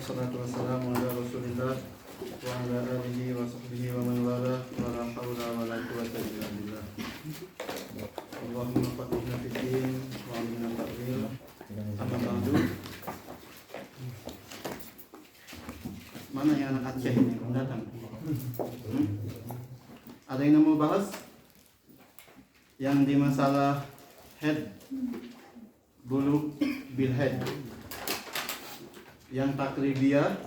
wassalatu wassalamu ala rasulillah wa ala alihi wa sahbihi wa man wala wa la hawla wa la quwwata illa billah. Allahumma faqihna fid din wa 'allimna ta'wil. Amma ba'du. Mana yang anak Aceh ini datang? Ada yang mau bahas? Yang di masalah head, bulu bil head, yang takribiyah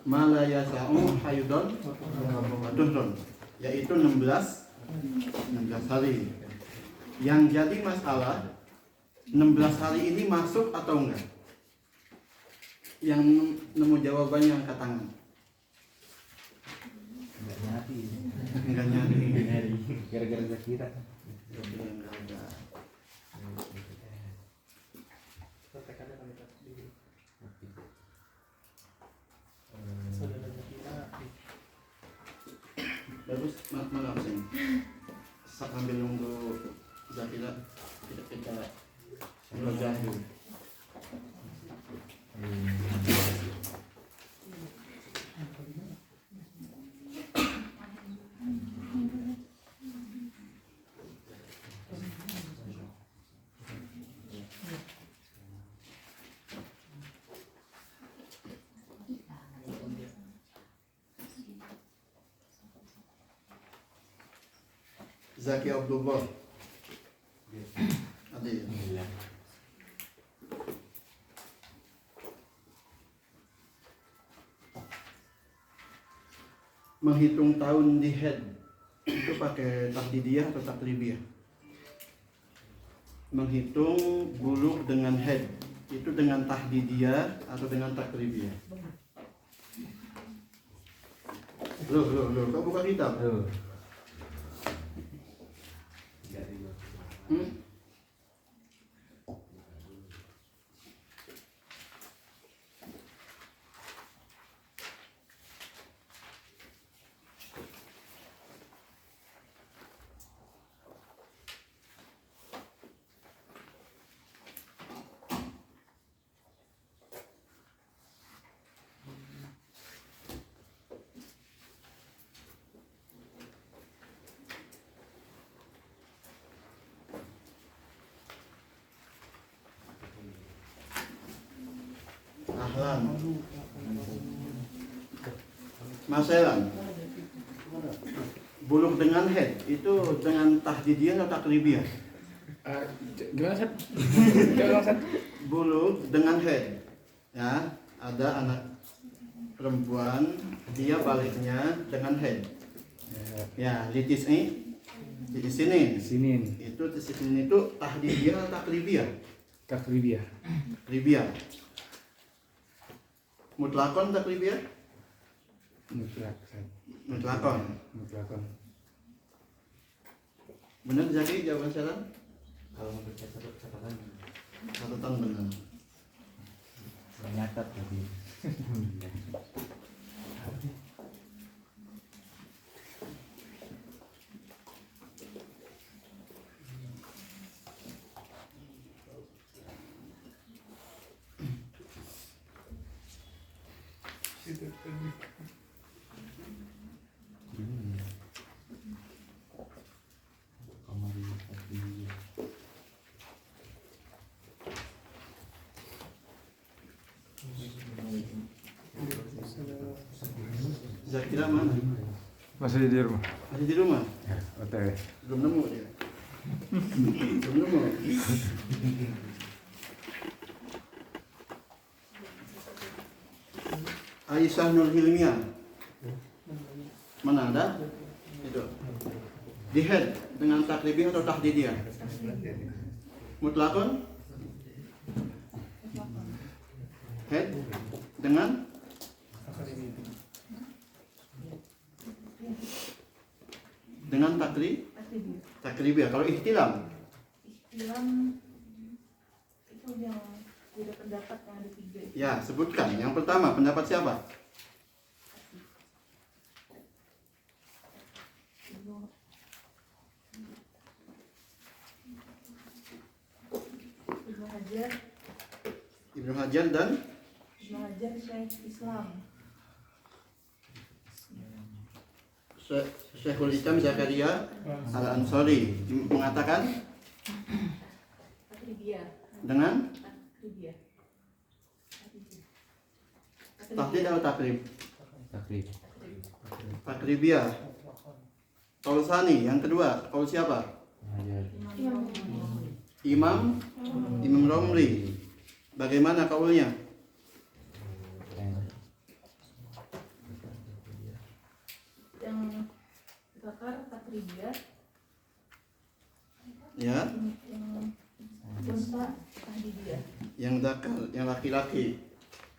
mala yasa'u haydon wadun, yaitu 16 hari. Yang jadi masalah 16 hari ini masuk atau enggak? Yang nemu jawabannya angkat tangan. Enggak nyari. Gara-gara Zakira. Enggak ada. Bagus, mana absen? Sambil nunggu Zakira kita belajar dulu. Zaki Abdullah ada ya? Menghitung tahun di head itu pakai tahdidiyah atau taklibiyah? Menghitung bulu dengan head itu dengan tahdidiyah atau dengan taklibiyah? Loh, kau buka kitab? Ahlan. Masalah. Buluk dengan head itu dengan tahdidiyah atau taklibiyah? Gimana Sat? Coba Sat. Buluk dengan head. Ya, ada anak perempuan, dia baliknya dengan head. Ya, di sini. Itu di sini itu tahdidiyah atau taklibiyah? Taklibiyah. Taklibiyah. Mutlakon taklibiyah? Mutlakon. Benar Zaki jawaban salah? Kalau mau catatan Catatan benar. nyatat tadi. Zakira mana? Masih di rumah. Masih di rumah? Ya, OTW. Belum nemu dia. Belum nemu. Aisyah Nur Hilmiah. Mana ada? Itu. Di head dengan taklibiyah atau tahdidiyah? Mutlakon? Head dengan taklibiyah. Kalau ihtilam itu yang beda pendapat yang ada 3. ya sebutkan. Yang pertama pendapat siapa? Ibnu Hajar Ibnu Hajar dan Belajar Syekh Islam. Syekhul Islam Zakaria Al-Ansari mengatakan Takribiyah. dengan Takribiyah. tahdid atau takrib? Takrib. Takribiyah. Qaul Tsani yang kedua, qaul siapa? Imam Romli. Bagaimana qaulnya? Yang zakar takribiyah. Ya, Yang unsa tahdidiyah. yang zakar, yang laki-laki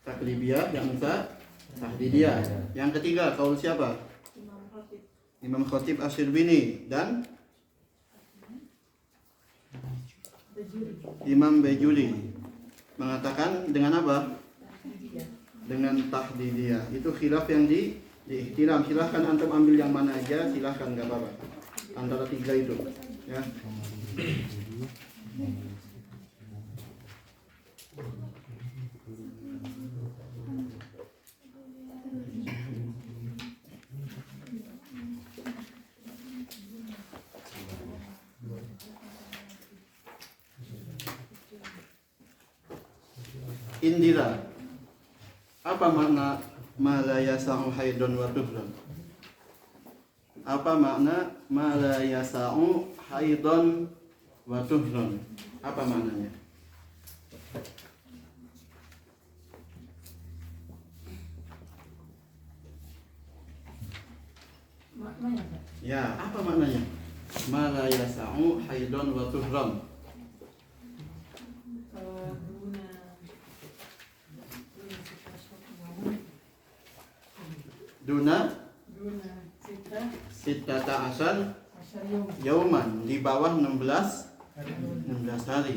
takribiyah, yang unsa tahdidiyah. Yang ketiga, qaul siapa? Imam Khatib. Imam Khatib Asy-Syirbini dan Bajuri. Imam Bajuri mengatakan dengan apa? Tahdidiyah. Dengan tahdidiyah. Itu khilaf yang diihtiram. Silahkan antum ambil yang mana aja, silahkan, nggak apa-apa. Antara tiga itu, ya. Indira, apa makna ma la yasa'u haidun wa tuhran? Apa makna ma la yasa'u haidun wa tuhran? Apa maknanya? Maknanya Pak? Ya, apa maknanya? Ma la yasa'u haidun wa tuhran. Duna sitata asal yauman, di bawah 16 hari.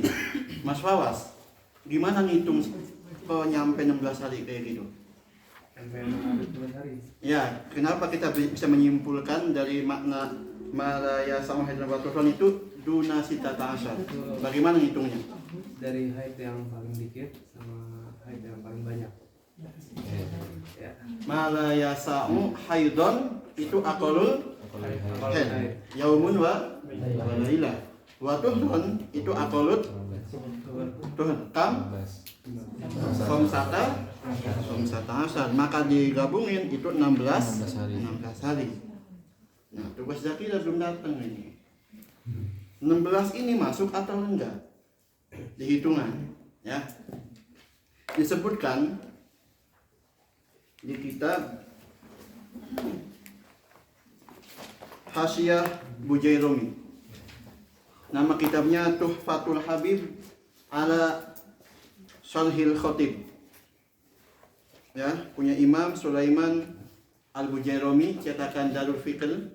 Mas Fawas, gimana ngitung kok nyampe 16 hari kayak gitu? Ya, kenapa kita bisa menyimpulkan dari makna malaya sama haidun wa tuhran itu duna sitata asal? Bagaimana ngitungnya? Dari haid yang paling dikit sama haid yang paling banyak. Ya. Malaya sa'u haidun itu aqalul haid. Yaumun wa laila. Wa tuhran itu aqalut tuhran kam khamsata asar. Maka digabungin itu 16 hari. Nah, tugas Zakira belum datang ini. 16 ini masuk atau enggak? Dihitungan, ya. Disebutkan di kitab Hasyiah Bujairumi. Nama kitabnya Tuhfatul Habib ala Syarhil Khatib. Ya, punya Imam Sulaiman Al-Bujairumi, cetakan Darul Fiqh,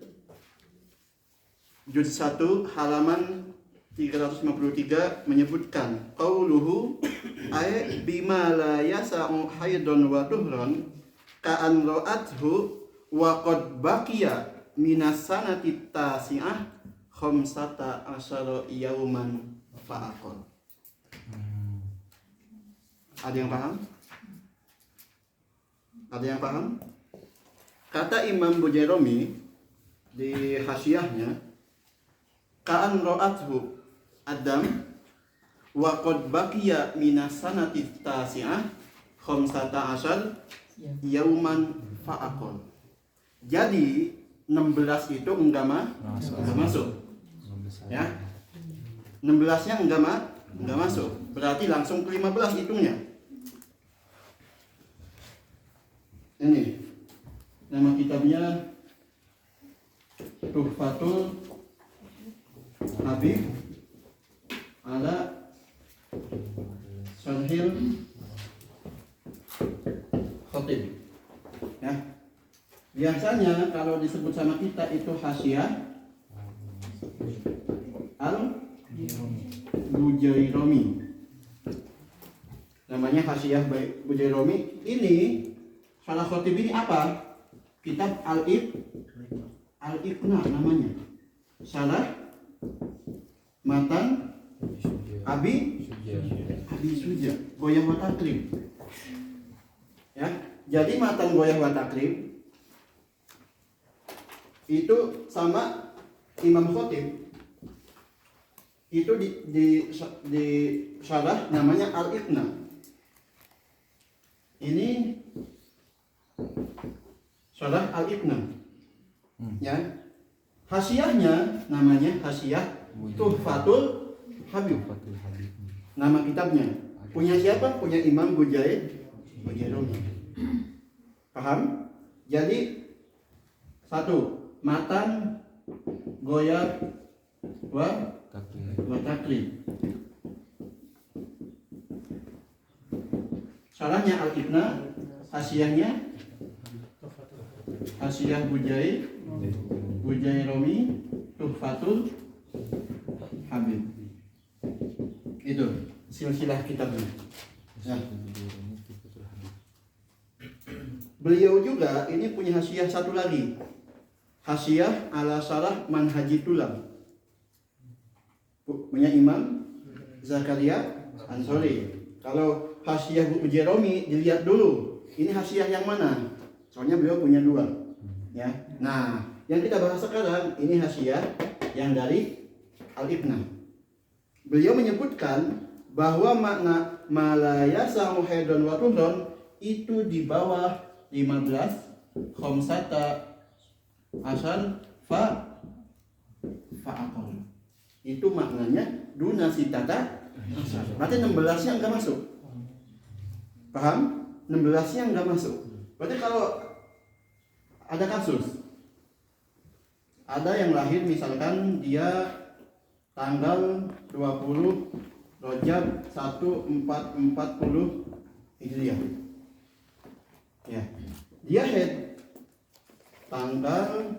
juz 1 halaman 353 menyebutkan qauluhu ay bima la yasa'u haidun wa tuhran ka'an ra'athu wa qad baqiya minas sanati tasi'ah khamsata asyara yauman fa'aqal. Ada yang paham? Ada yang paham? Kata Imam Bujairumi di hasyiahnya, ka'an ra'athu Adam wa qad baqiya minas sanati tasi'ah khamsata asyar yauman fa'aqal. Jadi 16 itu enggak masuk. Ya. 16-nya enggak masuk. Berarti langsung ke 15 hitungnya. Ini nama kitabnya Tuhfatul Habib ala Syarhil Khatib. Ya. Biasanya kalau disebut sama kita itu Hasyiah Al-Bujairumi. Namanya Hasyiah Bujairumi. Ini Salah Khatib ini apa? Kitab Al-Ibna namanya. Salah Matan Abi Suja Goyah wa Takrib. Ya, jadi matan goyah wa takrib itu sama imam khotib itu di syarah namanya al-ibna. Ini syarah al-ibna. Ya. Hasyiahnya namanya Hasyiah Tuhfatul Habib. Nama kitabnya. Punya siapa? Punya Imam Bujairumi. Paham? Jadi satu, matan goyah wa takrib. Syarahnya Al-Ibna, hasyiahnya Hasyiah Bujairumi Tuhfatul Habib. Itu silsilah kitabnya. Ya. Beliau juga ini punya hasyiah satu lagi. Hasyiah ala syarah manhaji tulam. Punya Imam Zakaria Ansori. Kalau hasyiah Bujairumi dilihat dulu. Ini hasyiah yang mana? Soalnya beliau punya dua. Ya. Nah, yang kita bahas sekarang ini hasyiah yang dari Al-Ibna. Beliau menyebutkan bahwa makna malayasa muhedon wa tuhron itu di bawah 15 khamsata asal fa'akol. Itu maknanya duna sitata. Berarti 16-nya enggak masuk. Paham? 16-nya enggak masuk. Berarti kalau ada kasus, ada yang lahir misalkan dia tanggal 20 Rajab 1440 Hijriah. Ya. Dia haid tanggal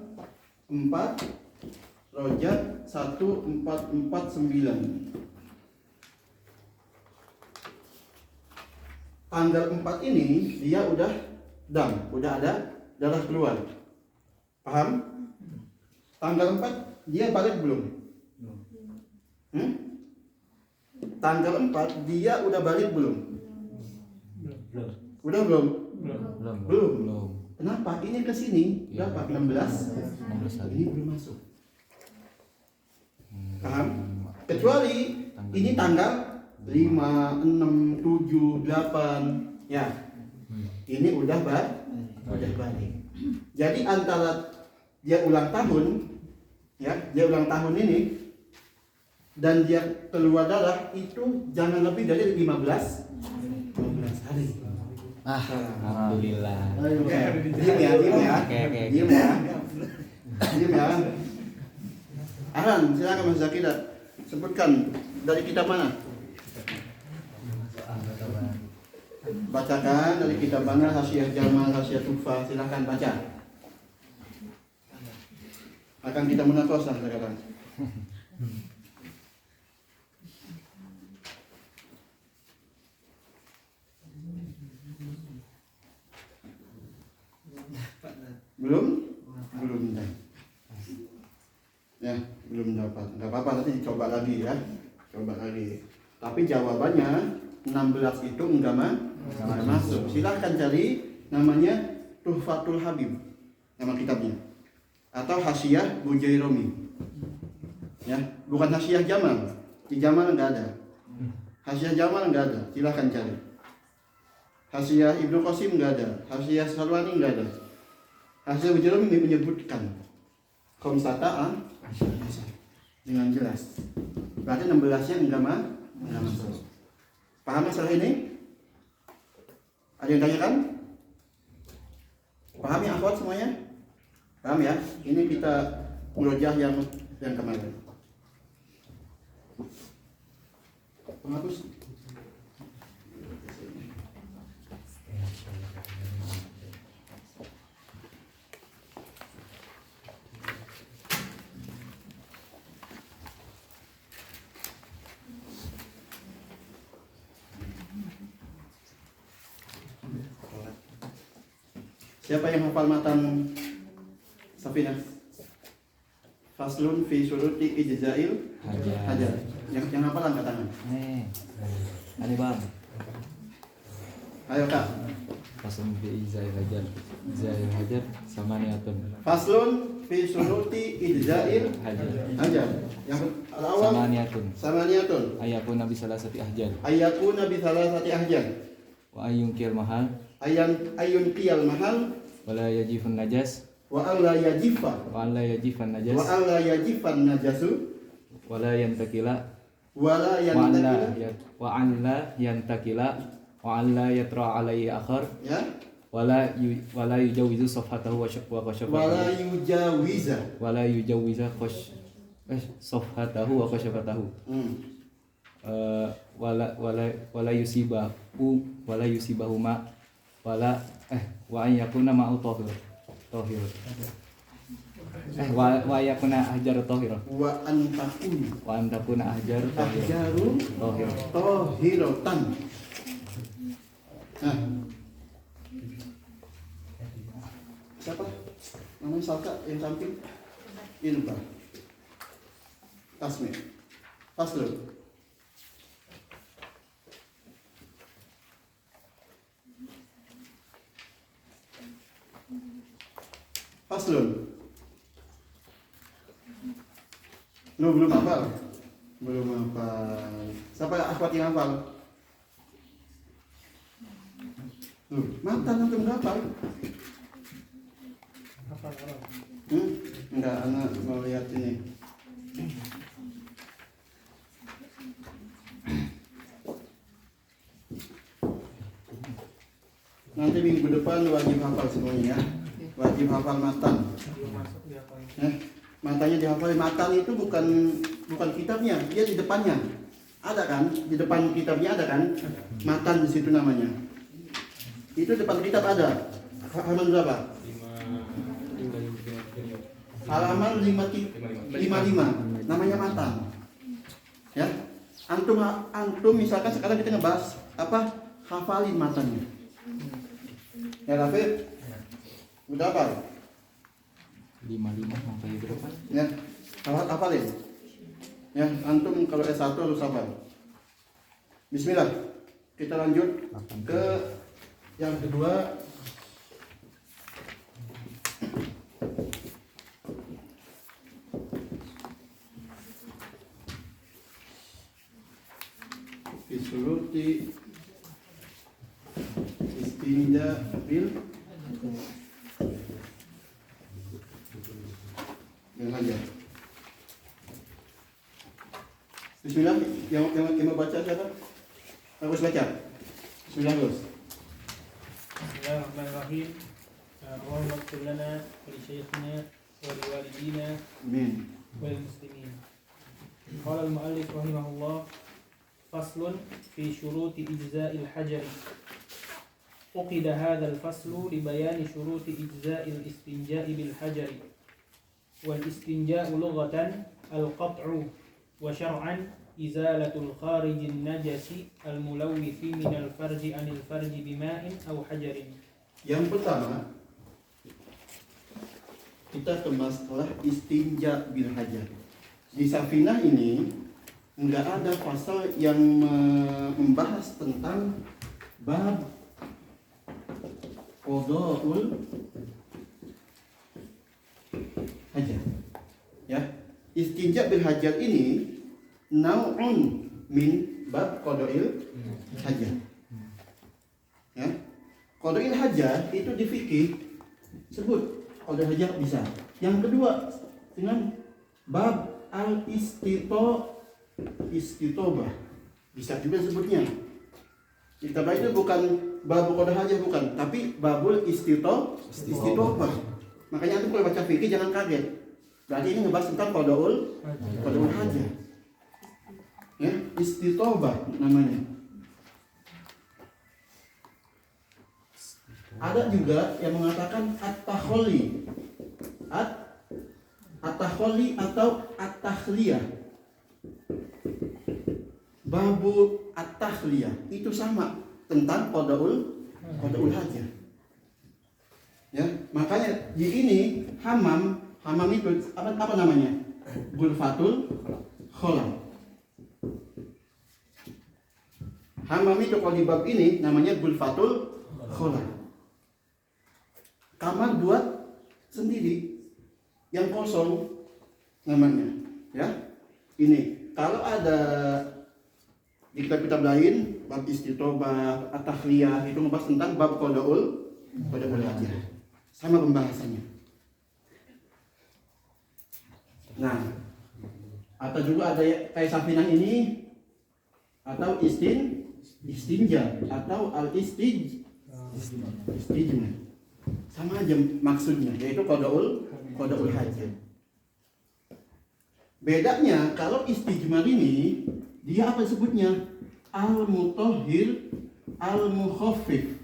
4 Rajab 1449. Tanggal 4 ini dia udah udah ada darah keluar. Paham? Tanggal 4 dia balik belum? Tanggal 4 dia udah balik belum? Udah belum? Belum. Kenapa? Ini ke sini berapa? 16. Ini belum masuk. Paham? Kecuali ini tanggal 5, 6, 7, 8. Ya. Ini udah balik. Jadi antara dia ulang tahun, ya, dia ulang tahun ini dan dia keluar darah itu jangan lebih dari 15 hari. Alhamdulillah. Oke. Diam ya. Oke. Diam ya. Ahlan, silakan Mas Zakira. Sebutkan dari kitab mana? Bacakan dari kitab mana, Hasyiah Jamal, Hasyiah Tuhfah, silakan baca. Akan kita munakasyah sekarang. Belum ya, belum dapat. Enggak apa-apa, nanti coba lagi ya. Tapi jawabannya 16 itu enggak masuk. Silahkan cari namanya Tuhfatul Habib, nama kitabnya, atau Hasyiah Bujairumi. Ya, bukan Hasyiah Jamal. Di Jamal enggak ada. Hasyiah Jamal enggak ada. Silahkan cari. Hasyiah Ibnu Qasim enggak ada. Hasyiah Sarwani enggak ada. Hasyiah Bujairumi menyebutkan khamsata'an dengan jelas. Berarti 16-nya enggak masuk. Paham masalah ini? Ada yang tanyakan? Paham ya akhwat semuanya? Paham ya? Ini kita murojaah yang kemarin. Penghapus. Siapa yang hafal matan Safinah? Faslun fi syuruti ijzail hajar. Yang hafal angkat tangan. Ini Bang. Ayo Kak. Faslun fi ijza'il hajar. Ijza'il hajar samaniyatun. Faslun fi suruti ijza'il Hajar. hajar. Yang awal Samaniyatun. samaniyatun. Ayakuna bi salasati ahjar. Ayyakuna bi salasati ahjar. Wa ayyunkil mahal. Ayun qiyal mahal Wala yajifun najas. wa alla yajifa Wa alla yajifan najas. wa alla yajifan najasu Wala yantakila. wala Wa alla yantakila wa alla yantakila. Wa alla yatra alaihi akhar. ya Wala yujawizu safhatahu wa wala qashafatahu. yujawiza Wala yujawiza safhatahu wa qashafatahu. Wala yusibahu ma wala wa an yakuna ma'u tahir wa yakuna ahjar tahir wa antakun wa an takuna ahjar tahir ahjaru tahir tohirotan. Nah, siapa namanya Salka yang samping ini Pak Tasmi Faslun Faslun lu belum hafal siapa akhwat yang hafal mantan antum nggak hafal enggak anak mau lihat ini nanti minggu depan wajib hafal semuanya ya. Wajib hafal matan. Matanya dihafal. Matan itu bukan kitabnya, dia di depannya. Ada kan? Di depan kitabnya ada kan? Matan di situ namanya. Itu depan kitab ada. Halaman berapa? Halaman 55. Namanya matan. Ya. Antum misalkan sekarang kita ngebahas apa? Hafalin matannya. Ya, Rafid. Udah apa? 55 sampai berapa? Ya, hafalin. Ya, antum kalau S1 harus hafal. Bismillah. Kita lanjut ke yang kedua. Fisuruti istinja bil hajar. Bismillah, yang mau baca siapa? Harus baca. Bismillah, Gus. Bismillahirrahmanirrahim. Allahumma ighfir lana wa li shaykhina wa li walidina Amin. wa lil muslimin. Qala al-mu'allif rahimahullah faslun fi syuruti ijza'il hajari. Uqida hadha al-faslu li bayani syuruti ijza'il istinja'i bil hajari. Wal istinja'u lughatan al-qat'u wa syar'an izalatul kharijin najasi al-mulawwithi min al-farji anil farji bima'in aw hajarin. Yang pertama, kita ke masalah istinja bil hajar. Di Safinah ini enggak ada pasal yang membahas tentang bab qada'ul hajar. Ya, istinja bil hajar ini nau'un min bab qada'il hajar. Ya. Qada'il hajar itu di fikih sebut qada'il hajar bisa. Yang kedua dengan bab istitobah bisa juga sebutnya. Istitobah itu bukan bab qada'il hajar bukan, tapi babul istitobah. Makanya itu kalau baca fikih jangan kaget. Berarti ini ngebahas tentang qada'ul hajar. Ya, istitobah namanya. Ada juga yang mengatakan at-takhalli. At-takhalli atau at-takhliyah. Babu at-takhliyah itu sama tentang qada'ul hajar. Ya, makanya di ini hamam itu apa namanya? Ghurfatul khala. Hamam itu kalau di bab ini namanya ghurfatul khala. kamar buat sendiri yang kosong namanya, ya. Ini kalau ada di kitab-kitab lain bab istitobah, at-tahliyah itu membahas tentang bab qadaul hajah. Sama pembahasannya. Nah, atau juga ada kayak safinah ini atau istinja atau istijma. Sama aja maksudnya, yaitu qadaul hajah. Bedanya kalau istijmar ini dia apa disebutnya? Al-mutahhir al-mukhaffif.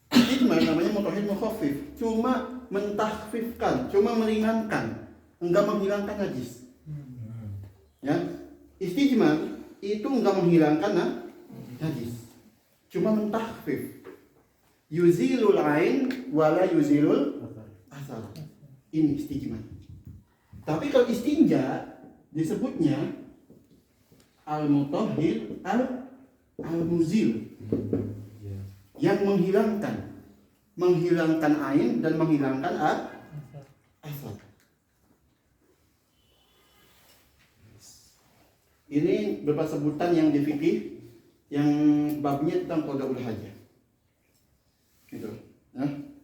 Istijmar namanya mutahhir mukhaffif, cuma mentahfifkan, cuma meringankan, enggak menghilangkan najis. Ya, istijmar itu enggak menghilangkan najis, cuma mentahfif. Yuzilul ain wala yuzilul asal. Ini istijmar. Tapi kalau istinja disebutnya al-mutahhir al-muzil, yang menghilangkan ain dan menghilangkan asal. Ini beberapa sebutan yang di fikih yang babnya tentang qadaul hajah. Gitu. Nah.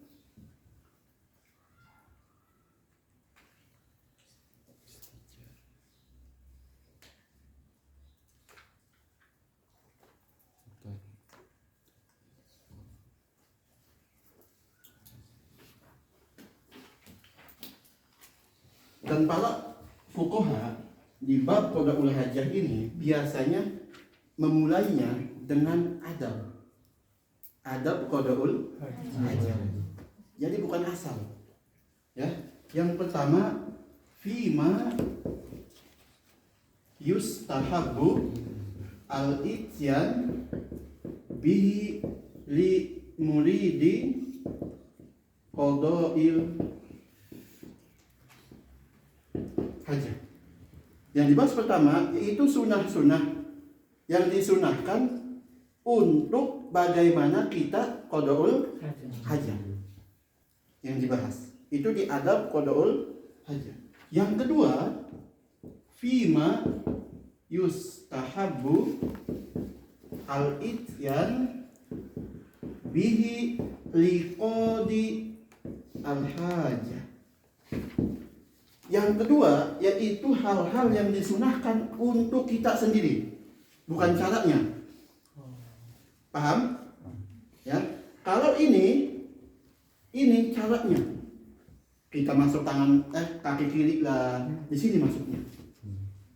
Dan para fuqaha di bab qadaul hajah ini biasanya memulainya dengan adab qadaul hajah. Jadi bukan asal. Ya. Yang pertama fima yustahabbu al-ityan bihi li muridi qadail hajah. Yang dibahas pertama yaitu sunnah-sunnah yang disunahkan untuk bagaimana kita qadaul hajah. Yang dibahas itu di adab qadaul hajah. Yang kedua fima yustahabbu al-ityan bihi liqadi al-hajah. Yang kedua yaitu hal-hal yang disunahkan untuk kita sendiri, bukan caranya. Paham? Ya. Kalau ini caranya. Kita masuk kaki kiri lah, di sini masuknya.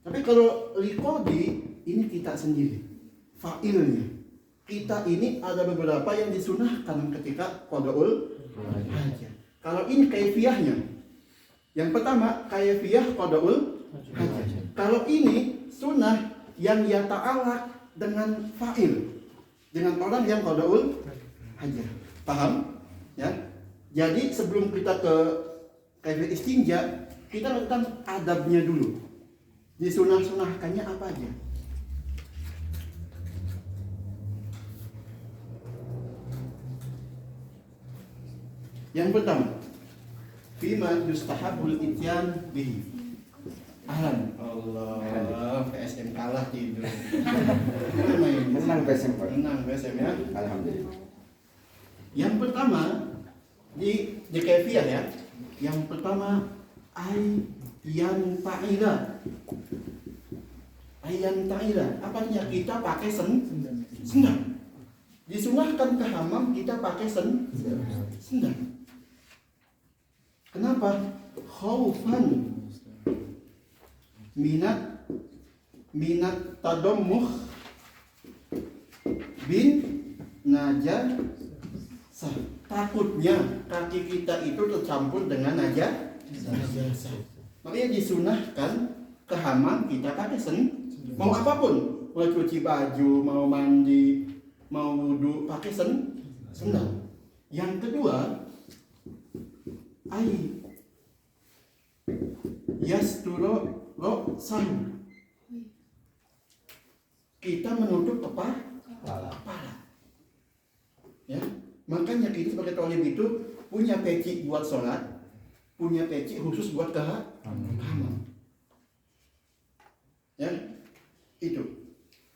Tapi kalau liqadi ini kita sendiri, fa'ilnya. Kita ini ada beberapa yang disunahkan ketika qadaul hajah. Kalau ini kaifiyahnya. Yang pertama kaifiyah qadaul hajah. Kalau ini sunnah yang yata'alaq dengan fa'il, dengan orang yang qadaul hajah. Paham? Ya. Jadi sebelum kita ke kaifiyah istinja, kita tentang adabnya dulu. Disunah-sunahkannya apa aja? Yang pertama, fima yustahabul ityan bihi. Ahlan. Allah, PSM kalah tidur. Menang PSM, Pak. Menang PSM ya. Alhamdulillah. Yang pertama di kaifiyah ya. Yang pertama ayyan ta'ila. Ayyan ta'ila. Apa artinya? Kita pakai sendal. Disunahkan ke hammam kita pakai sendal. Kenapa? Khaufan minat tadammuh bin najasah. Takutnya kaki kita itu tercampur dengan najasah. Makanya disunahkan ke hammam kita pakai mau apapun, mau cuci baju, mau mandi, mau wudu, pakai sendal. Yang kedua, yasturo ra'sahu. Kita menutup kepala. Ya. Makanya kita sebagai tolib itu punya peci buat sholat, punya peci khusus buat hamam. Ya, itu.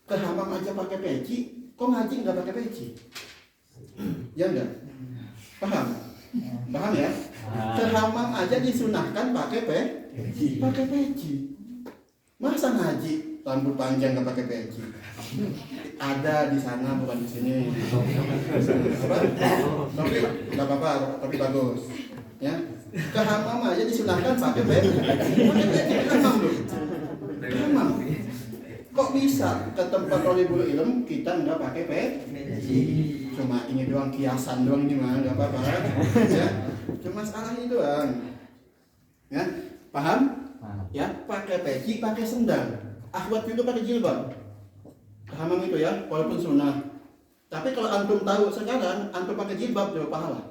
Ke hamam aja pakai peci, kok ngaji nggak pakai peci? Ya enggak? Paham? Paham ya? Ke hamam aja disunahkan pakai peci. Masa ngaji rambut panjang nggak pakai peci? Ada di sana, bukan di sini. Tapi nggak apa-apa, tapi bagus. Ya, ke hamam aja disunahkan pakai peci. Hamam loh. Hamam. Kok bisa ke tempat thalibul ilm kita nggak pakai peci? Cuma ini doang, kiasan doang ini mah, nggak apa-apa. Ya, cuma salah ini doang. Ya, paham? Ya, pakai peci, pakai sendal. Akhwat juga pakai jilbab. Hamam itu ya, walaupun sunnah. Tapi kalau antum tahu sekarang, antum pakai jilbab dapat pahala.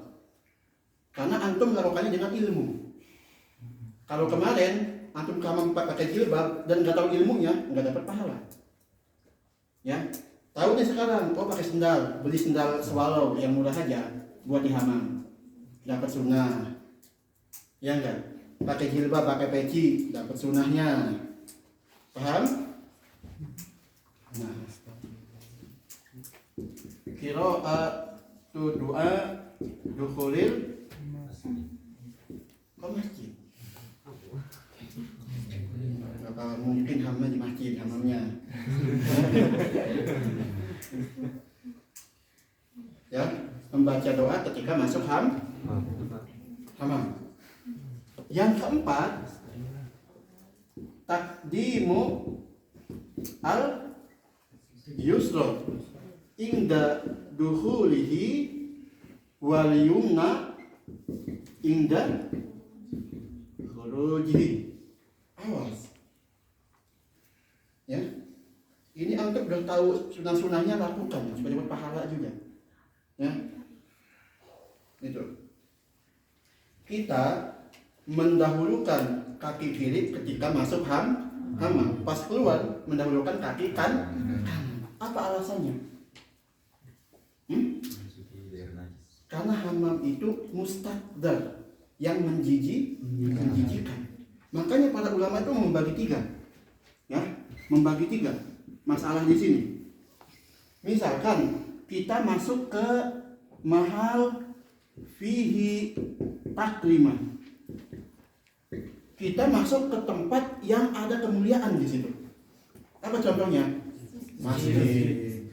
Karena antum melakukannya dengan ilmu. Kalau kemarin antum kamar pakai jilbab dan nggak tahu ilmunya, nggak dapat pahala. Ya, tahu nih sekarang, pakai sendal, beli sendal swallow yang murah saja buat di hamam, dapat sunnah. Ya enggak? Pakai jilbab, pakai peci, dapat sunnahnya. Paham? Nah, qira'atu doa dukhulil masjid. Apa mungkin hamam di masjid, hamamnya. Ya, membaca doa ketika masuk hamam. Yang keempat, takdimu al yusra inda dukhulihi wal yumna inda khurujihi. Awas. Ya. Ini antum udah tahu sunah-sunahnya, lakukan supaya dapat pahala juga. Ya. Itu. Kita mendahulukan kaki kiri ketika masuk hamam. Pas keluar mendahulukan kaki kanan. Apa alasannya? Karena hamam itu mustaqdar, yang menjijikan. Makanya para ulama itu membagi tiga. Ya, membagi tiga masalah di sini. Misalkan kita masuk ke mahal fihi takrimah. Kita masuk ke tempat yang ada kemuliaan di situ. Apa contohnya? Masjid,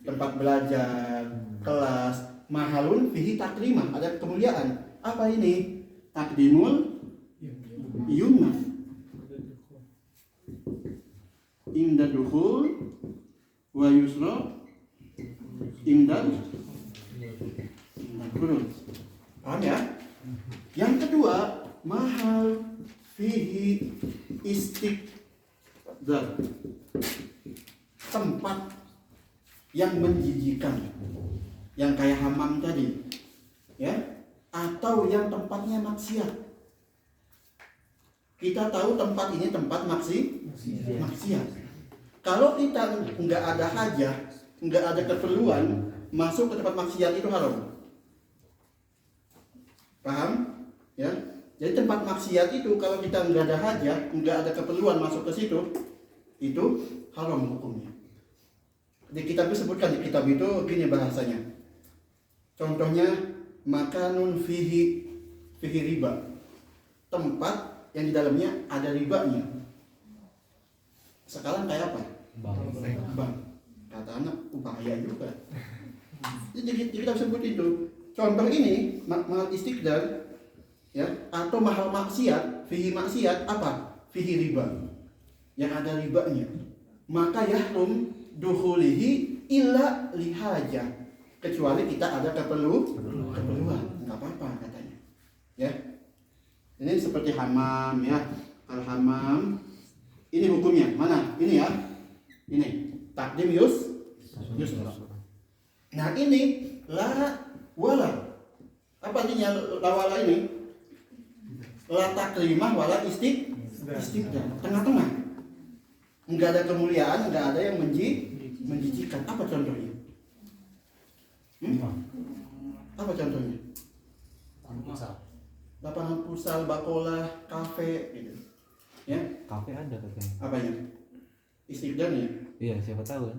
tempat belajar, kelas, mahalun fihi takrimah, ada kemuliaan. Apa ini? Takdimul yumna inda dukhul wa yusra inda khuruj. Paham ya? Yang kedua, mahal fihi istiqdar, tempat yang menjijikan, yang kayak hamam tadi, ya, atau yang tempatnya maksiat. Kita tahu tempat ini tempat maksiat. Kalau kita nggak ada hajat, nggak ada keperluan, masuk ke tempat maksiat itu haram. Paham? Ya. Jadi tempat maksiat itu kalau kita nggak ada hajat, nggak ada keperluan masuk ke situ, itu haram hukumnya. Di kitab itu sebutkan, di kitab itu gini bahasanya. Contohnya makanun fihi riba, tempat yang di dalamnya ada ribanya. Sekarang kayak apa? Bank. Kata anak, bahaya juga. Jadi kita sebut itu. Contoh ini mahal istiqdar, ya, atau mahal maksiat, fihi maksiat apa? Fihi riba, yang ada ribanya. Maka yahrum dukhulihi illa lihajah, kecuali kita ada keperluan, nggak apa-apa katanya. Ya, ini seperti hamam ya. Kalau hamam ini hukumnya mana? Ini ya, ini takdim yusra. Nah ini la wala, apa artinya la wala ini? La takrimah wala istiqdar, tengah-tengah. Enggak ada kemuliaan, enggak ada yang menjijikan. Apa contohnya? Apa contohnya? Futsal. Lapangan futsal, bakola, kafe gitu. Ya, Kafe ada katanya. apanya? Istiqdan ya? Iya, siapa tahu kan.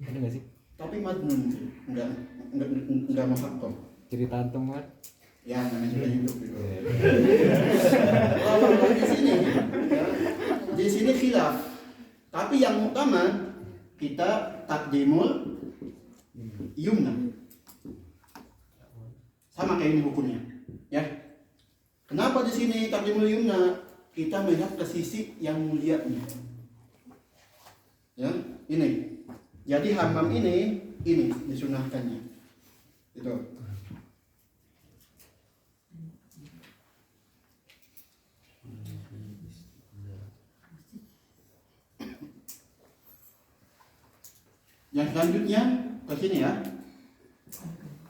Ada nggak sih? Tapi madnun sih, enggak muhakkam. Cerita antum kan? Ya, namanya juga hidup gitu. Kalau di sini, ya, di sini khilaf. Tapi yang utama kita takdimul yumna. Sama kayak ini hukumnya, ya. Kenapa di sini takdimul yumna? Kita melihat ke sisi yang mulianya. Ya, ini. Jadi hammam ini disunahkannya. Itu. Yang selanjutnya ke sini ya.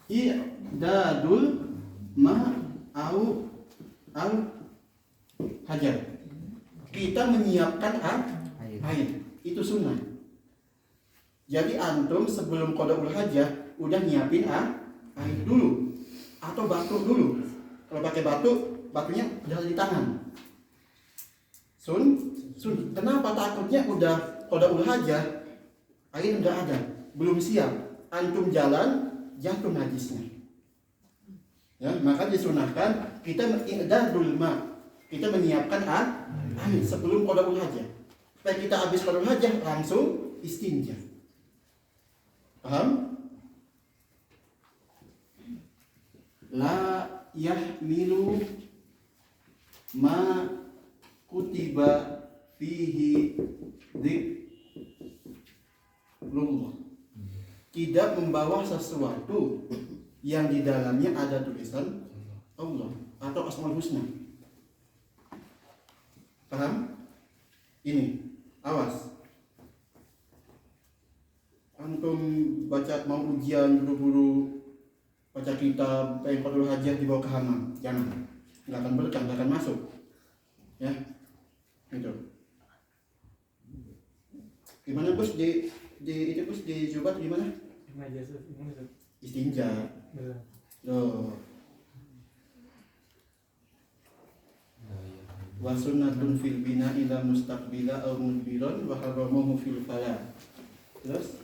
I'dadul ma'au al hajar. Kita menyiapkan air. Itu sunnah. Jadi antum sebelum qadaul hajah udah nyiapin air dulu atau batu dulu. Kalau pakai batunya udah di tangan. Sun. Kenapa takutnya udah qadaul hajah air enggak ada, belum siap. Antum jalan jatuh najisnya. Ya, maka disunahkan kita i'dadul ma. Kita menyiapkan air sebelum qadaul hajah. Supaya kita habis qadaul hajah langsung istinja. Paham? La yahmilu ma kutiba fihi dzikrullah. Tidak membawa sesuatu yang di dalamnya ada tulisan Allah atau Asmaul Husna. Paham? Ini, awas. Antum baca mau ujian buru-buru baca kitab pengen qadaul hajah dibawa ke hammam, jangan. Enggak akan berkah, enggak akan masuk. Ya. Gitu. Gimana Bos di itu Bos di Jubat gimana? Istinja. Loh. Wa sunnatun fil bina ila mustaqbila aw mudbiran wa haramuhu fil fala. Terus?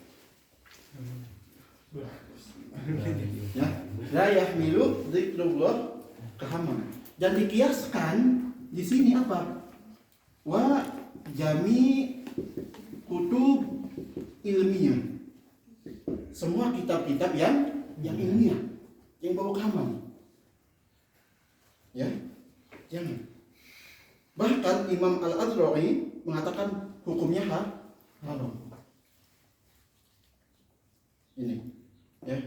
Ya, la yahmilu dzikrullah ke hammam. Dan dikiaskan di sini apa? Wa jami kutub ilmiah. Semua kitab-kitab yang ilmiah yang bawa ke hammam. Ya. Jangan. Bahkan Imam Al-Azra'i mengatakan hukumnya haram. Ini, ya.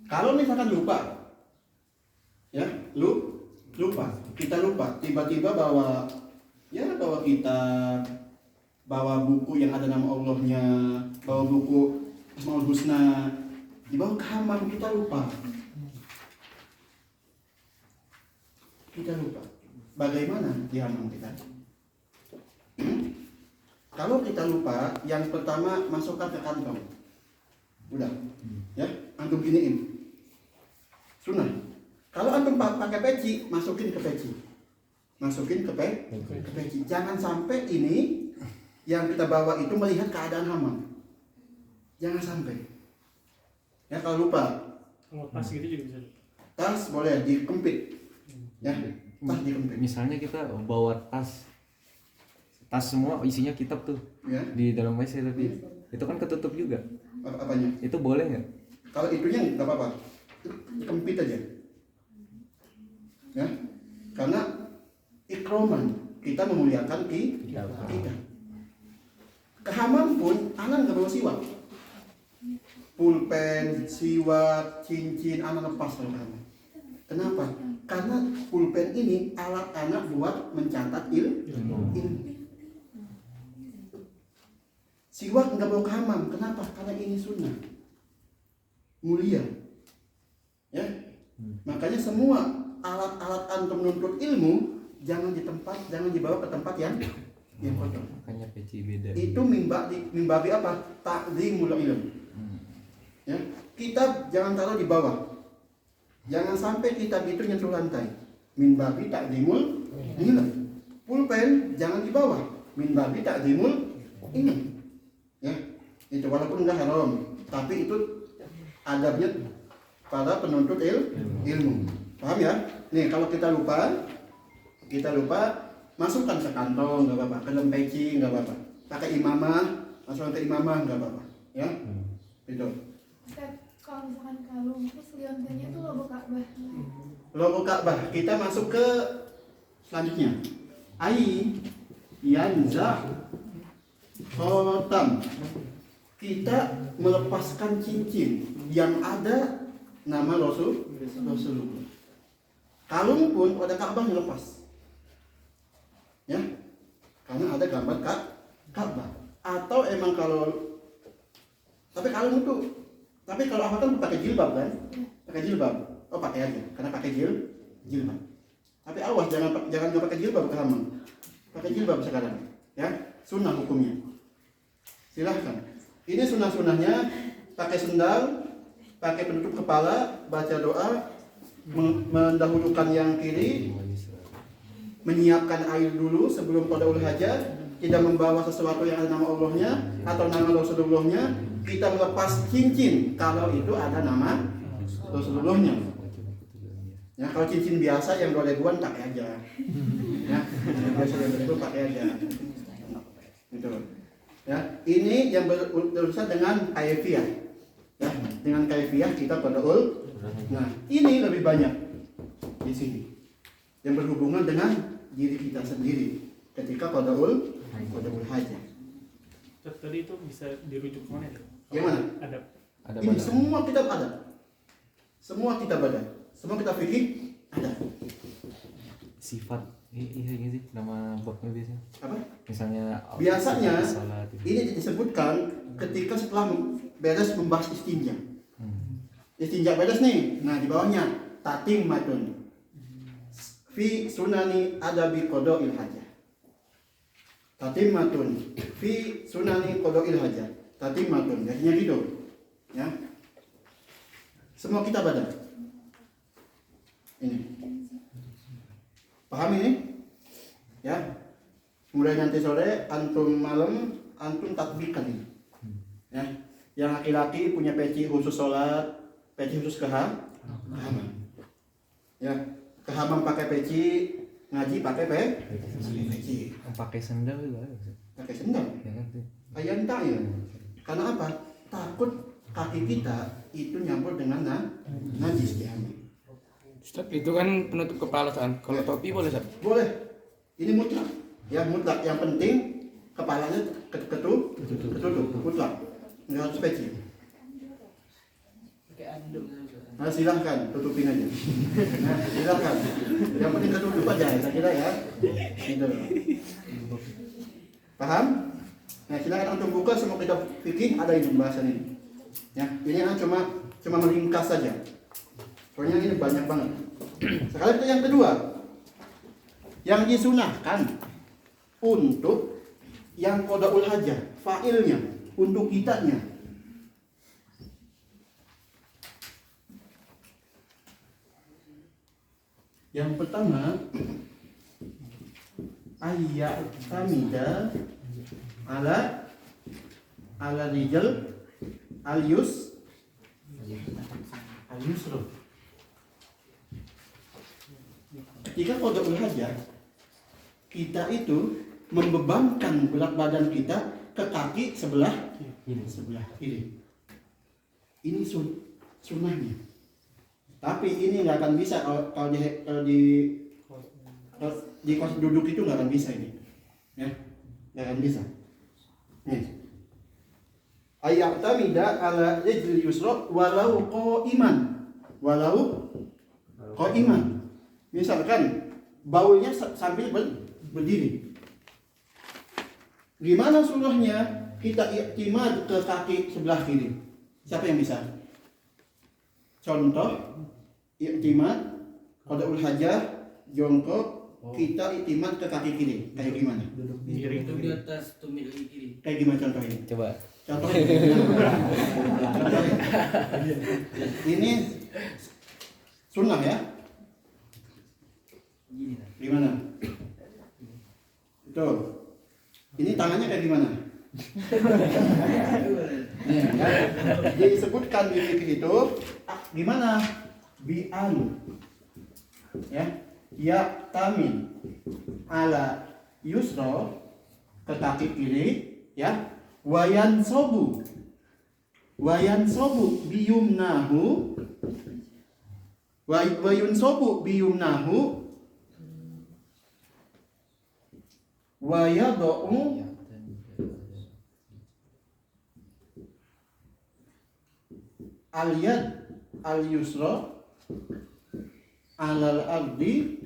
Kalau misalkan lupa, ya, lupa, kita lupa, tiba-tiba bawa kitab, bawa buku yang ada nama Allahnya, bawa buku Asmaul Husna, dibawa ke hammam, kita lupa. Bagaimana di hammam kita? Kalau kita lupa, yang pertama masukkan ke kantong. Udah, ya, antum giniin. Sunnah. Kalau antum pakai peci, masukin ke peci. Jangan sampai ini yang kita bawa itu melihat keadaan hammam. Jangan sampai. Ya, kalau lupa. Kalau tas gitu juga bisa. Tas boleh dikempit. Ya, tas dikempit. Misalnya kita bawa tas semua isinya kitab tuh, Ya. di dalam WC, tapi itu kan ketutup juga. Apanya? Itu boleh nggak? Kalau itunya nggak apa-apa, kempit aja. Ya, karena ikroman kita memuliakan kita. Ke hammam pun anak nggak bawa siwak, pulpen, siwak, cincin, anak lepas kalau ke hammam. Kenapa? Karena pulpen ini alat anak buat mencatat ilmu. Siwak nggak bawa ke hammam. Kenapa? Karena ini sunnah, mulia. Ya, makanya semua alat-alat antum menuntut ilmu jangan dibawa ke tempat yang yang kotor. Makanya peci beda. Itu mimbabi apa? Ta'zimul ilm. Ya, kitab jangan taruh di bawah. Jangan sampai kitab itu nyentuh lantai. Mimbabi ta'zimul ilm. Pulpen jangan di bawah. Mimbabi ta'zimul ilm. Ya, itu walaupun enggak haram, tapi itu adabnya para penuntut ilmu. Paham ya? Nih kalau kita lupa masukkan ke kantong nggak apa-apa, ke dalam peci nggak apa-apa, pakai imamah, masukkan ke imamah nggak apa-apa, ya? Itu. Ustaz, kalau misalkan kalung terus liontinnya itu logo Ka'bah. Logo Ka'bah. Kita masuk ke selanjutnya. Ai yanza khotam. Kita melepaskan cincin yang ada nama Rasulullah. Kalung pun ada Ka'bah lepas. Ya. Karena ada gambar Ka'bah. Atau emang tapi kalung itu, tapi kalau apa kan pakai jilbab kan? Pakai jilbab. Oh, pakai aja karena pakai jilbab. Tapi awas jangan nggak pakai jilbab ke hamam. Pakai jilbab sekarang, ya. Sunnah hukumnya. Silahkan. Ini sunnah-sunnahnya, pakai sendal, pakai penutup kepala, baca doa, mendahulukan yang kiri, menyiapkan air dulu sebelum qadaul hajat, tidak membawa sesuatu yang ada nama Allahnya atau nama Rasulullahnya, kita melepas cincin kalau itu ada nama Rasulullahnya. Ya, kalau cincin biasa yang 2.000-an pakai aja. Ya, biasa yang 2.000 pakai aja. Itu. Ya, ini yang berurusan dengan kaifiyah. Ya, dengan kaifiyah kita qadaul. Nah, ini lebih banyak di sini yang berhubungan dengan diri kita sendiri ketika qadaul hajat. Tadi itu bisa dirujuk kemana ya? Gimana? Ada Ini semua kitab ada. Semua kitab ada. Semua kitab fikih ada. Sifat iya gitu sih nama babnya biasanya. Apa? Misalnya Biasanya salat itu. ini disebutkan ketika setelah beres membahas istinja. Istinja beres nih. Nah, di bawahnya tatimmatun fi sunani adabi qada'il hajah. Tatimmatun fi sunani qada'il hajah. Tatimmatun biasanya gitu. Ya. Semua kitab ada. Ini. Paham ini? Ya. Mulai nanti sore, antum malam, antum tatbikan ini. Ya. Yang laki-laki punya peci khusus sholat, peci khusus kehamam. Ya. Kehamam pakai peci, ngaji pakai peci. Pakai sendal juga ada. Pakai sendal. Ya kan tuh. Ayam tak ya. Karena apa? Takut kaki kita itu nyampur dengan najis di hamil. Ustaz, itu kan penutup kepala kan. Kalau topi boleh, Ustaz? Boleh. Ini mutlak. Ya mutlak. Yang penting kepalanya ketutup. Mutlak. Nggak harus peci. Nah, silahkan tutupin aja. Nah, silahkan. Yang penting ketutup aja. Saya kira ya. Gitu. Paham? Nah, silahkan antum buka semua kitab fikih ada ini pembahasan ini. Ya, ini kan cuma meringkas saja. Soalnya ini banyak banget. Sekarang kita yang kedua, yang disunahkan untuk yang qadaul hajah, fa'ilnya, untuk kitanya. Yang pertama, tamida ala rijal al-yusra. Ketika qadaul hajah, kita itu membebankan berat badan kita ke kaki sebelah kiri. Ini sunnahnya. Tapi ini nggak akan bisa kalau di kos duduk itu nggak akan bisa ini. Ya, nggak akan bisa. Nih. Ayatamida ala rijlil yusra walau qa'iman. Misalkan baulnya sambil berdiri. Gimana sunnahnya? Kita iktimad ke kaki sebelah kiri. Siapa yang bisa? Contoh iktimad qadaul hajah, jongkok kita iktimat ke kaki kiri. Kayak gimana? Kiri itu Di atas tumit kaki kiri. Kayak gimana contohnya? Coba. Contohnya. Contohnya. Ini sunnah ya? Gimana? Betul. Ini tangannya kayak gimana? Nih, ya. Disebutkan di fikih itu gimana? Bi'an. Ya. Ya tamin ala yusra ke kaki kiri ya. Wayan sobu biyumnahu wayun sobu biyumnahu wayado'u al-yad al-yusra alal ardi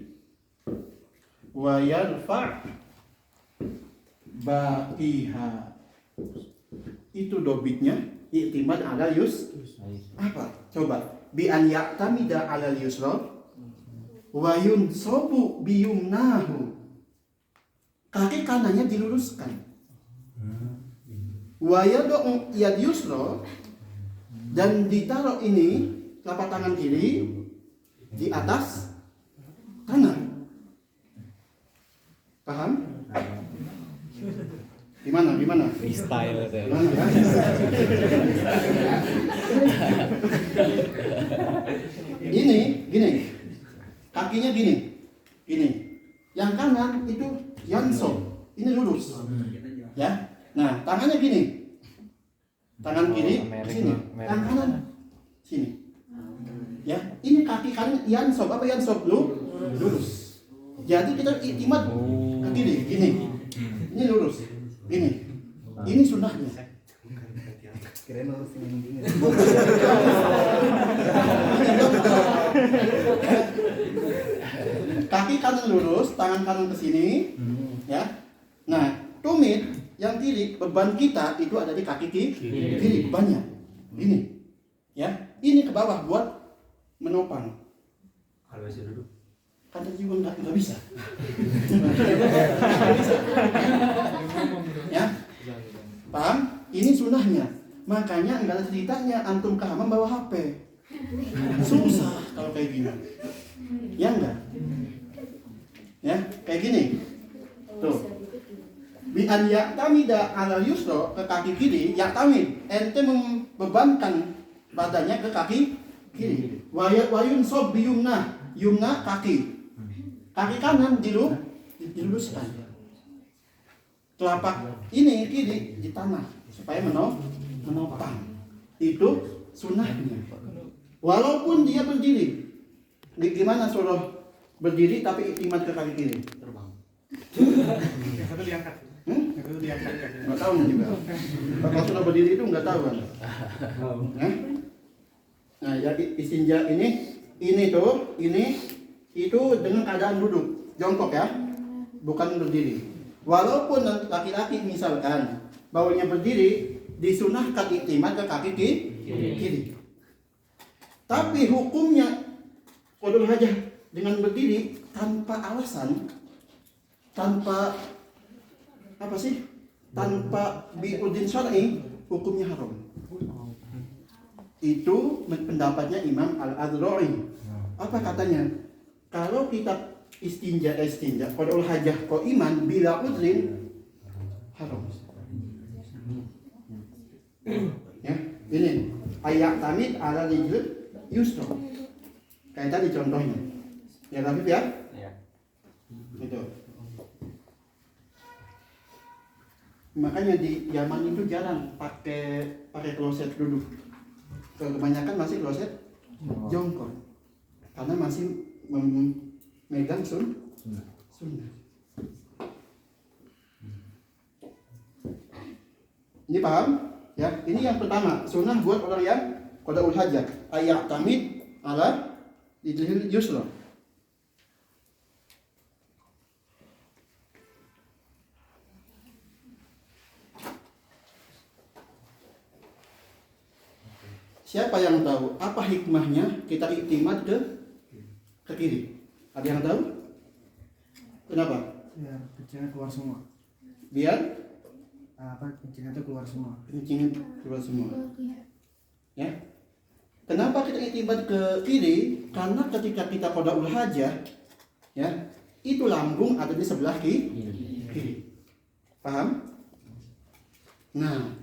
wa yarfa' baqiha. Itu dobitnya i'timad ala yus. Apa? Coba. Bi an ya'tamida ala yusra wa yunsabu biyumnahu. Kaki kanannya diluruskan. Wa yad'u yad yusra dan ditaruh ini telapak tangan kiri di atas kanan. Paham? Gimana? Freestyle itu. Gimana ya? Gini. Kakinya gini. Yang kanan itu yansop. Ini lurus. Ya. Nah, tangannya gini. Tangan kiri sini. Tangan kanan sini. Ya, ini kaki kanan yansop. Apa yansop lu? Lurus. Jadi kita iktimat ke kiri, gini. Ini lurus. Ini sunnahnya. Kirain harus ini. Kaki kanan lurus, tangan kanan ke sini. Ya. Nah, tumit yang kiri, beban kita itu ada di kaki kiri banyak. Ini. Ya. Ini ke bawah buat menopang. Kalau masih duduk. Kata juga nggak bisa. Ya. Paham? Ini sunnahnya. Makanya enggak ada ceritanya antum ke hamam bawa HP. Susah kalau kayak gini. Ya enggak? Ya, kayak gini. Tuh. Bi an ya'tamida ala yusra ke kaki kiri, ya'tamid. Ente membebankan badannya ke kaki kiri. Wayun sob biyumna, yumna kaki. Kaki kanan diluruskan. Telapak ini kiri di tanah supaya menopang. Itu sunnahnya. Walaupun dia berdiri. Gimana suruh berdiri tapi iktimat ke kaki kiri? Terbang. Yang satu diangkat. Yang satu diangkat. Nggak tahu juga. Kalau sudah berdiri itu nggak tahu kan? Nah, ya istinja ini tuh, itu dengan keadaan duduk, jongkok ya, bukan berdiri. Walaupun laki-laki misalkan baunya berdiri, disunahkan iktimat ke kaki kiri. Tapi hukumnya qadul hajah dengan berdiri tanpa alasan, tanpa apa sih? Tanpa bi'udin syar'i, hukumnya haram. Itu pendapatnya Imam Al-Adhra'i. Apa katanya? Kalau kita istinja, qadul hajah iman bila udrin haram. Ya, ini ayak tamid ala rijl yusra. Kayak tadi contohnya. Ya, Rafif ya? Iya. Gitu. Makanya di zaman itu jarang pakai kloset duduk. Kebanyakan masih kloset jongkok. Karena masih memegang sunnah. Ini paham? Ya, ini yang pertama, sunnah buat orang yang qadaul hajah, ayak tamid ala rijlil yusra. Siapa yang tahu apa hikmahnya kita iktimat ke kiri? Ada yang tahu? Kenapa? Biar kencingnya keluar semua. Biar Kencingnya itu keluar semua. kencingnya keluar semua. Iya. Ya. Kenapa kita iktibat ke kiri? Karena ketika kita qadaul hajah, ya, itu lambung ada di sebelah kiri. Paham? Nah,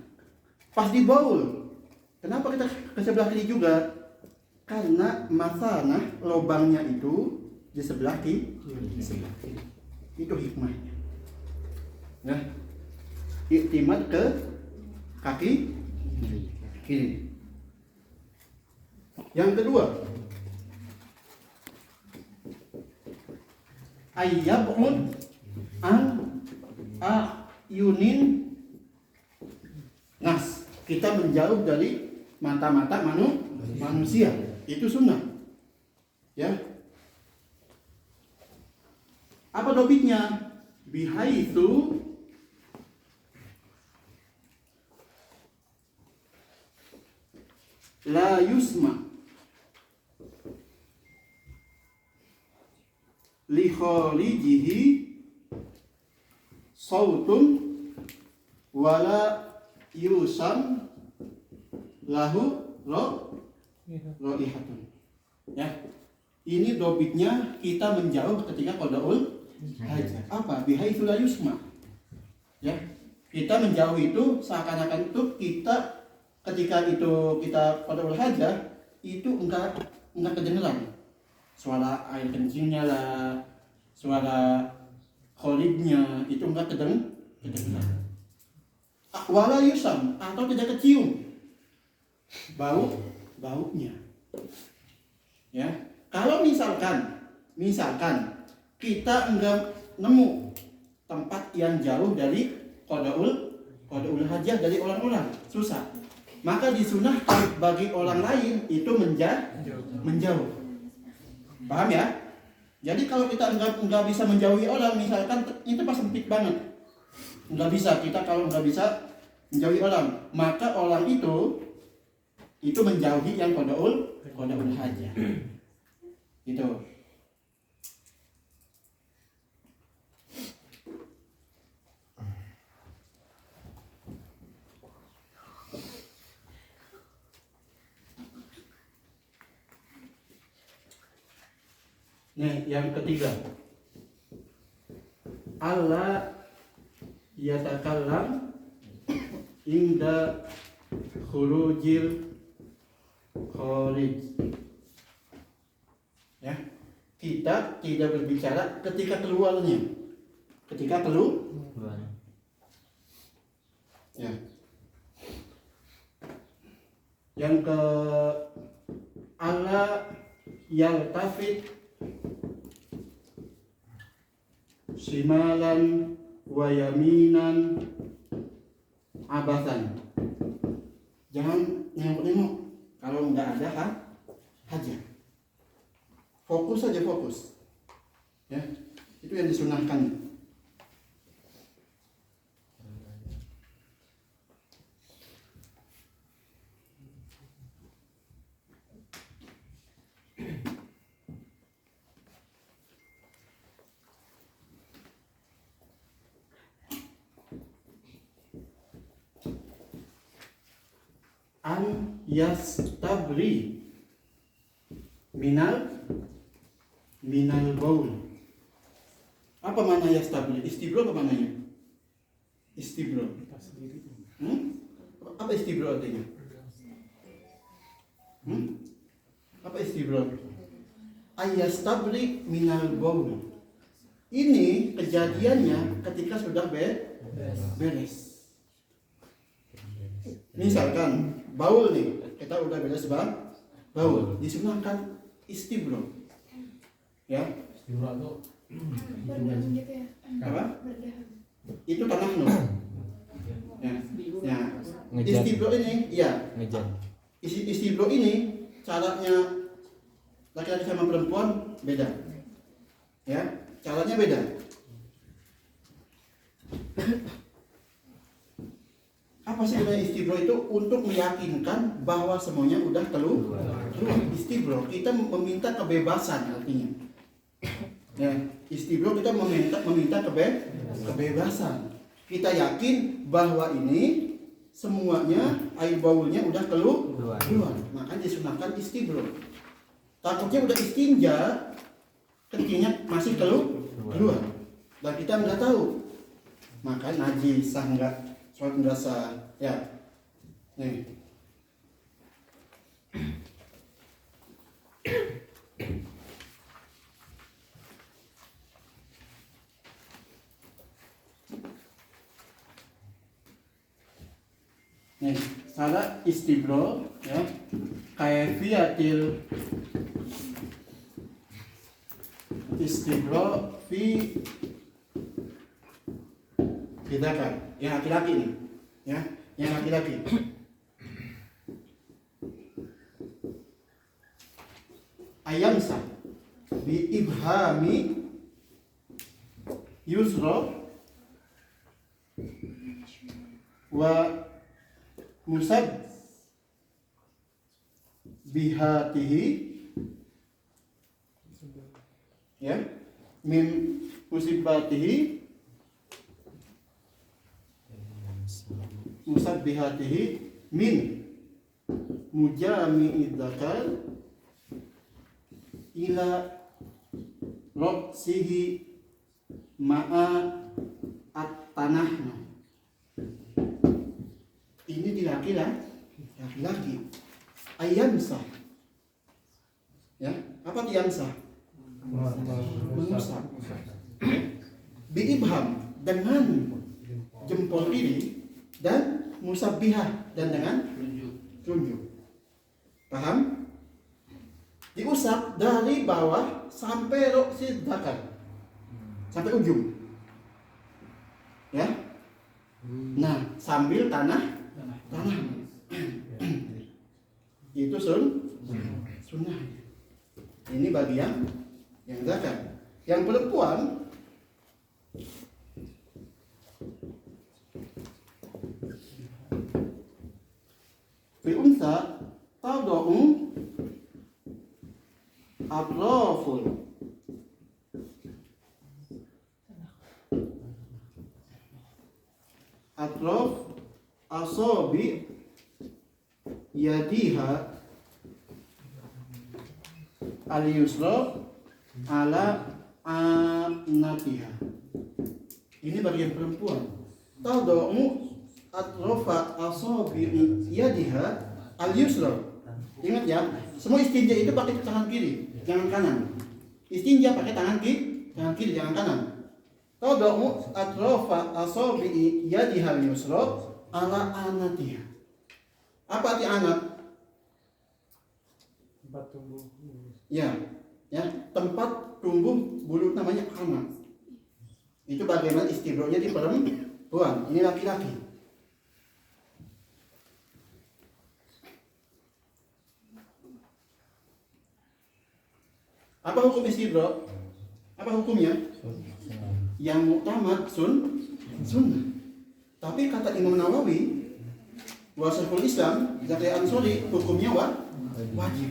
pas di baul, kenapa kita ke sebelah kiri juga? Karena masanah lubangnya itu di sebelah kiri. Itu hikmahnya. Nah, iktimat ke kaki kiri. Yang kedua, ayyab'ud an ayunin nas. Kita menjauh dari mata-mata manusia. Itu sunnah. Ya. Apa dobitnya? Bihaitsu la yusma li khalijihi sautun wala yusam lahu raihatun. Ya. Ini dobitnya kita menjauh ketika qadaul hajah. Apa? Bihaitsu la yusma. Ya. Kita menjauh itu seakan-akan itu kita ketika itu kita qadaul hajah itu enggak kedengeran. Suara air kencingnya lah, suara kholidnya itu enggak kedengeran. Wala yusam atau tidak kecium baunya. Ya, kalau misalkan kita enggak nemu tempat yang jauh dari qadaul hajah dari orang-orang, susah. Maka disunahkan bagi orang lain itu menjauh. Paham ya? Jadi kalau kita enggak bisa menjauhi orang, misalkan itu pas sempit banget, enggak bisa, kita kalau enggak bisa menjauhi orang, maka orang itu menjauhi yang qadaul hajah. Itu. Nah, yang ketiga, Allah yatakallam inda khurujil kharij. Ya, kita tidak berbicara ketika keluarnya. Ketika keluar. Ya. Yang ke Allah yaltafit shimalan wa yaminan abasan. Jangan nengok-nengok kalau nggak ada hajah. Fokus saja, fokus. Ya, itu yang disunahkan. An yastabri minal baul. Apa makna yastabri? Istibro apa maknanya? Istibro. Apa istibro artinya? Apa istibro? Ayastabri minal baul. Ini kejadiannya ketika sudah beres. Misalkan baul nih, kita udah beres baul, disunahkan istibro. Ya. Berdaham gitu ya. Apa? Berdaham. Itu tanah no. Ya. Ya. Istibro ini, ya. Istibro ini caranya laki-laki sama perempuan beda. Ya, caranya beda. Apa sih sebenarnya istibro itu? Untuk meyakinkan bahwa semuanya udah keluar. Istibro, kita meminta kebebasan artinya. Ya, Istibro kita meminta kebebasan. Kita yakin bahwa ini semuanya air baulnya udah keluar. Makanya disunahkan istibro. Takutnya udah istinja, kencingnya masih keluar. Dan kita nggak tahu. Maka najis sah nggak, sholat nggak sah. Ya, nih. Nih, salah istibro ya. Kaifiyatil istibro fi dzakar. Yang laki-laki nih. Ya, yang laki-laki. Ayamsa bi ibhami yusra wa musab bihatihi ya min musibatihi musab bihatihi min mujami'id dzakar ila roksihi ma'a at-tanah. Ini di laki-laki. Ayamsah. Ya, apa tiyamsah? Mengusap. Biibham dengan jempol kiri dan musabbihah dan dengan telunjuk. Paham? Diusap dari bawah sampai roksi dzakar. Sampai ujung. Ya. Nah, sambil tanah. Itu sunnah. Ini bagi yang zakat. Yang perempuan fi unsa tad'u atraful atraf asabi yadiha al-yusra ala anatiha. Ini bagian perempuan. Tad'u atrafa asabi yadiha al-yusra. Ingat ya, semua istinja itu pakai tangan kiri, jangan kanan. Istinja pakai tangan kiri, jangan kanan. Tad'u atrafa asabi yadiha al-yusra ala anatiha. Apa arti anak? Tempat tumbuh. Ya, tempat tumbuh bulu namanya anak. Itu bagaimana istibronya di perempuan. Ini laki-laki. Apa hukum istibro? Apa hukumnya? Yang muktamad sunnah. Tapi kata Imam Nawawi, Wasiful Islam, Zakaria Ansori, hukumnya wajib.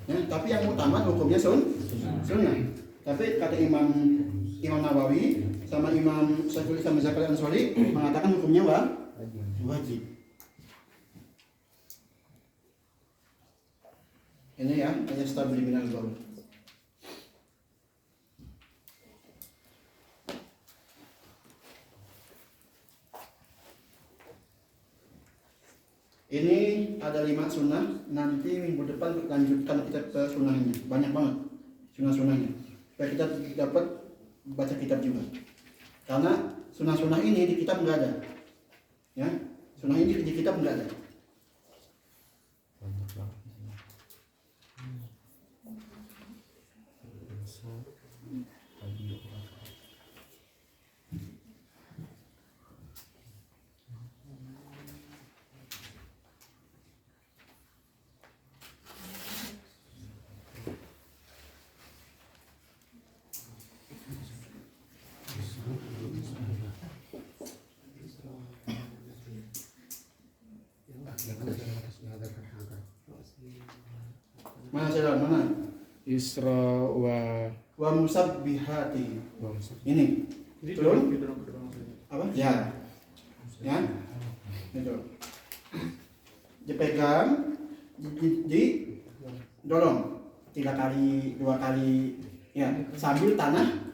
Ya, tapi yang utama hukumnya sunnah. Tapi kata Imam Nawawi sama Imam Syekhul Islam Zakaria Ansori mengatakan hukumnya wajib. Ini ya, hanya stabil minal baul. Ini ada 5 sunnah. Nanti minggu depan lanjutkan kita ke sunnahnya. Banyak banget sunnah-sunnahnya. Supaya kita dapat baca kitab juga. Karena sunnah-sunnah ini di kitab nggak ada. Ya, sunnah ini di kitab nggak ada. Mana? Isra wa musabbihati. wa Ini Jadi turun di dalam kedua maksudnya. apa? Ya. Ya. Itu. Dipegang, di dorong 3 kali, 2 kali, ya, sambil tanah.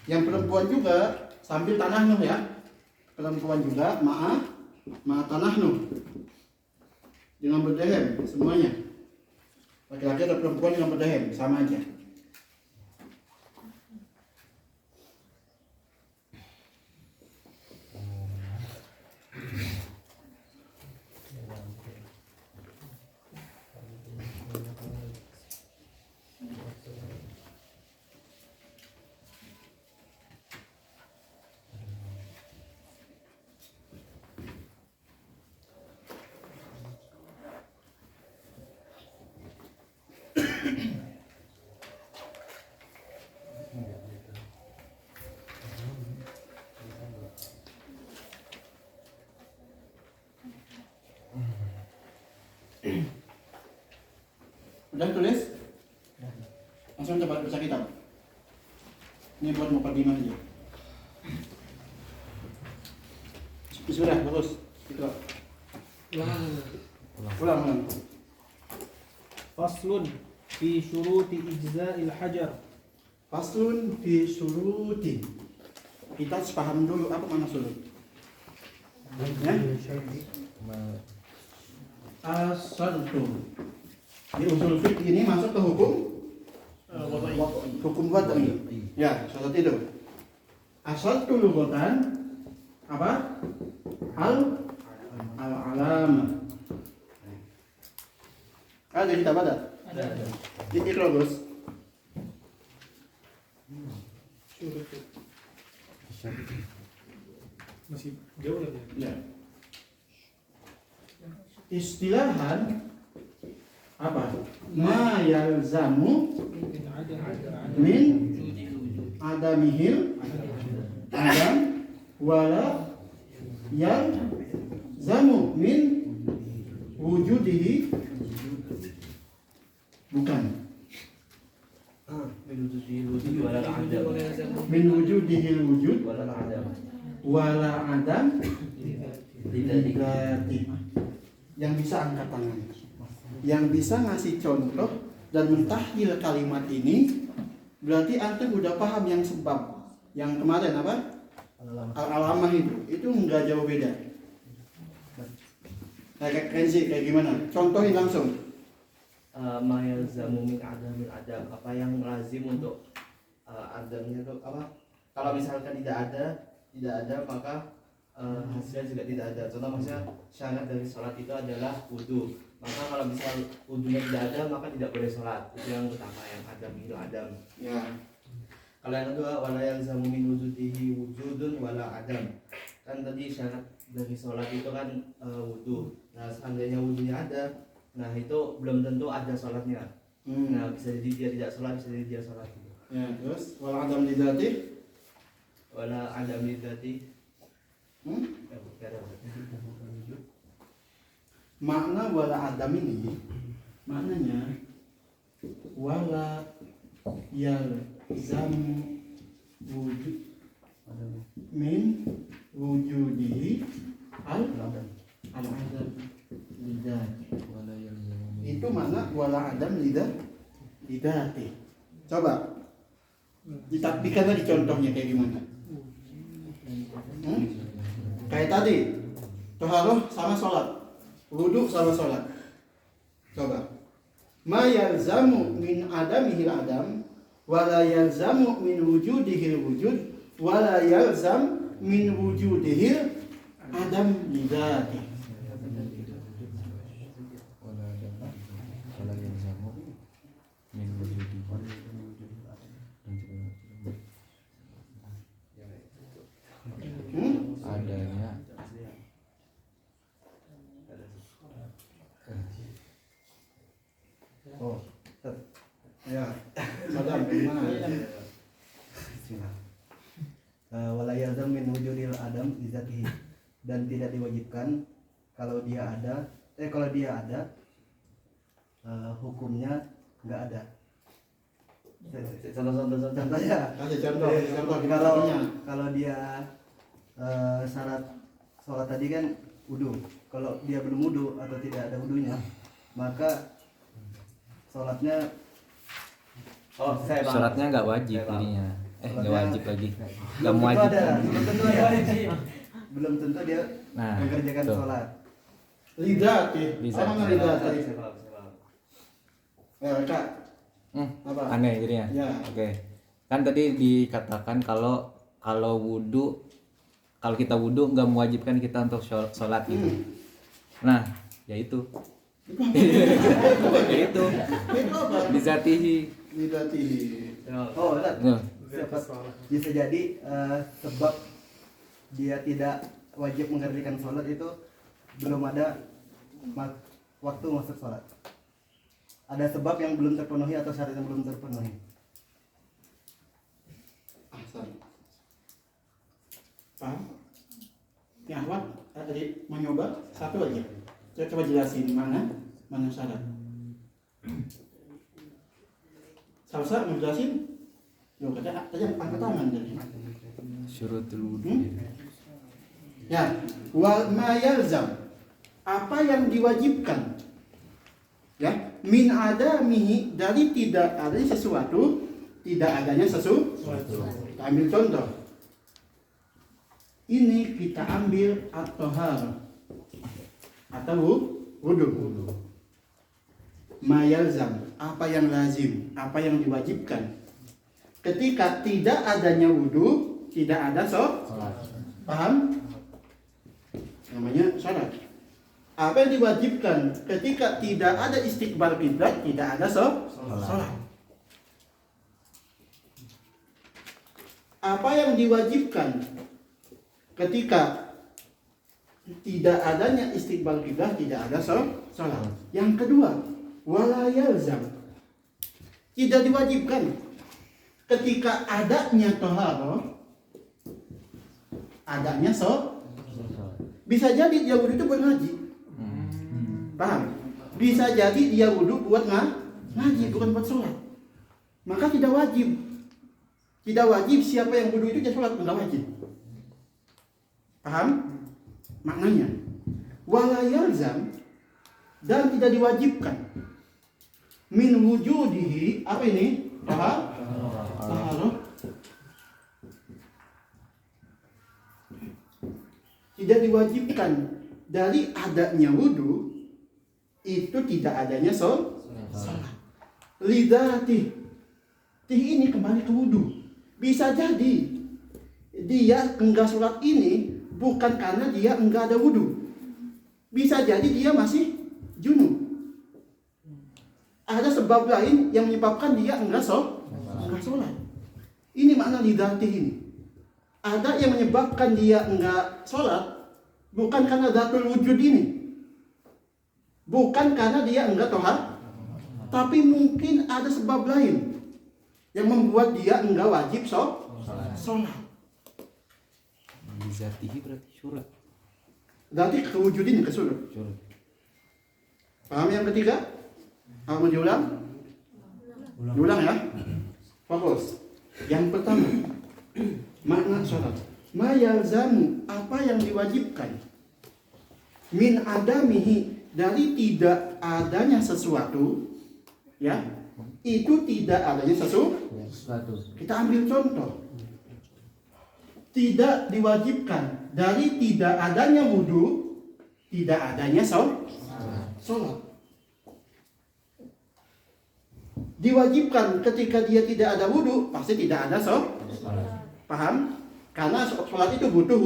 Yang perempuan juga sambil tanah nuh ya. Perempuan juga ma'a tanah nuh. Dengan berdehem semuanya. Laki-laki atau perempuan dengan berdehem sama aja. Udah tulis? Langsung coba baca kitab. Ini buat mukadimah aja. Sudah, bagus. Ikra. Ulang. Faslun fi syuruti ijza'il hajar. Faslun fi syuruti. Kita paham dulu apa makna syurut. Ya? Asaltu. Di usul fiqh ini masuk ke hukum wad'i. Ya, seperti itu. Asaltu lughatan apa? Al-alam. Ada kita pada? Ada. Di Iqra, Gus. Masih jauh lagi. Ya. Istilahan apa? Ma yalzamu min adamihil adam wala yalzamu min wujudihi bukan min wujudihi wujud wala adam lidati. Yang bisa angkat tangan, yang bisa ngasih contoh dan mentahlil kalimat ini, berarti antum udah paham yang sebab yang kemarin apa? Al-alamah itu nggak jauh beda. Kayak Kenzi kayak gimana? Contohin langsung. Ma yalzamu min adamil adam, apa yang lazim untuk adamnya itu apa? Kalau misalkan tidak ada maka hasilnya juga tidak ada. Contoh maksudnya syarat dari sholat itu adalah wudu. Maka kalau misal wudunya tidak ada maka tidak boleh sholat. Itu yang pertama, yang adam. Ya. Kalau yang kedua, wala yalzamu min wujudihi wujudun wala adam. Kan tadi syarat dari sholat itu kan wudu. Nah seandainya wudunya ada, nah itu belum tentu ada sholatnya. Nah bisa jadi dia tidak sholat, bisa jadi dia sholat. Ya, terus wala adam lidati. Wala adam lidati. Makna wala adam ini maknanya wala yalzamu wujud min wujudihi al-adam lidati. Itu makna wala adam lidati. Coba ditakbikan lagi contohnya kayak gimana? Kayak tadi, toharoh sama sholat, wudhu sama sholat. Coba, ma yalzamu min adamihil adam, wala yalzamu min wujudihil wujud, wala yalzam min wujudihil adam lidati. Adanya Oh, ya, Madam, gimana? Wala yalzam min wujudil adam li zatihi, dan tidak diwajibkan kalau dia ada kalau dia ada hukumnya nggak ada. Contohnya Kasih contoh kalau dia syarat sholat tadi kan wudu. Kalau dia belum wudu atau tidak ada wudunya, maka sholatnya saya paham. Syaratnya nggak wajib Saya paham. jadinya. Nggak Sholatnya wajib lagi. Nggak belum tentu wajib. ada, belum tentu dia Nah, mengerjakan tuh. sholat. lidati. Bisa. Apa nggak lidati? Saya paham, saya paham. Kak, apa? Aneh jadinya. Ya. Oke. Kan tadi dikatakan kalau wudu, kalau kita wudu nggak mewajibkan kita untuk sholat gitu. Nah, ya itu. Ya itu. Itu apa? Bizatihi. Lidati. Oh, enggak. Nah, Bisa jadi sebab dia tidak wajib mengerjakan sholat itu belum ada waktu masuk sholat. Ada sebab yang belum terpenuhi atau syarat yang belum terpenuhi. Ahsan. Paham? Ya, Ahmad tadi mau nyoba satu aja. Coba jelasin mana syarat. Salsa mau jelasin? Yo, kata angkat tangan tadi. syurutul wudu. Ya, wal ma yalzam. Apa yang diwajibkan? Ya, min adamihi, dari tidak ada sesuatu, tidak adanya sesuatu. Kita ambil contoh. Ini kita ambil at-tahar atau wudu. Ma yalzam, apa yang lazim, apa yang diwajibkan. Ketika tidak adanya wudu, tidak ada paham? Namanya salat. Apa yang diwajibkan ketika tidak ada istiqbal kiblat, tidak ada salat. Apa yang diwajibkan ketika tidak adanya istiqbal kiblat, tidak ada salat. Yang kedua, wala yalzam, tidak diwajibkan ketika adanya toharoh, adanya bisa jadi dia wudu itu buat ngaji. Paham? Bisa jadi dia wudu buat ngaji, bukan buat sholat. Maka tidak wajib. Tidak wajib siapa yang wudu itu dia sholat, enggak wajib. Paham? Maknanya wala yalzam, dan tidak diwajibkan min wujudihi, apa ini? Taharah. Tidak diwajibkan dari adanya wudu itu tidak adanya salat. Lidati, ini kembali ke wudu. Bisa jadi dia enggak sholat ini bukan karena dia enggak ada wudu. Bisa jadi dia masih junub. Ada sebab lain yang menyebabkan dia enggak sholat. Ini makna lidati ini. Ada yang menyebabkan dia enggak sholat bukan karena zatul wujud ini. Bukan karena dia enggak tohar, tapi mungkin ada sebab lain yang membuat dia enggak wajib sholat. Bizatihi berarti syurat. Berarti kewujudin kesuruh. Paham yang ketiga? Mau diulang? Diulang ya. Fokus. Yang pertama, makna sholat. Ma yalzamu, apa yang diwajibkan. Min adamihi, dari tidak adanya sesuatu, ya, itu tidak adanya sesuatu. Kita ambil contoh. Tidak diwajibkan dari tidak adanya wudu, tidak adanya sholat. Diwajibkan ketika dia tidak ada wudu, pasti tidak ada sholat. Paham? Karena sholat itu butuh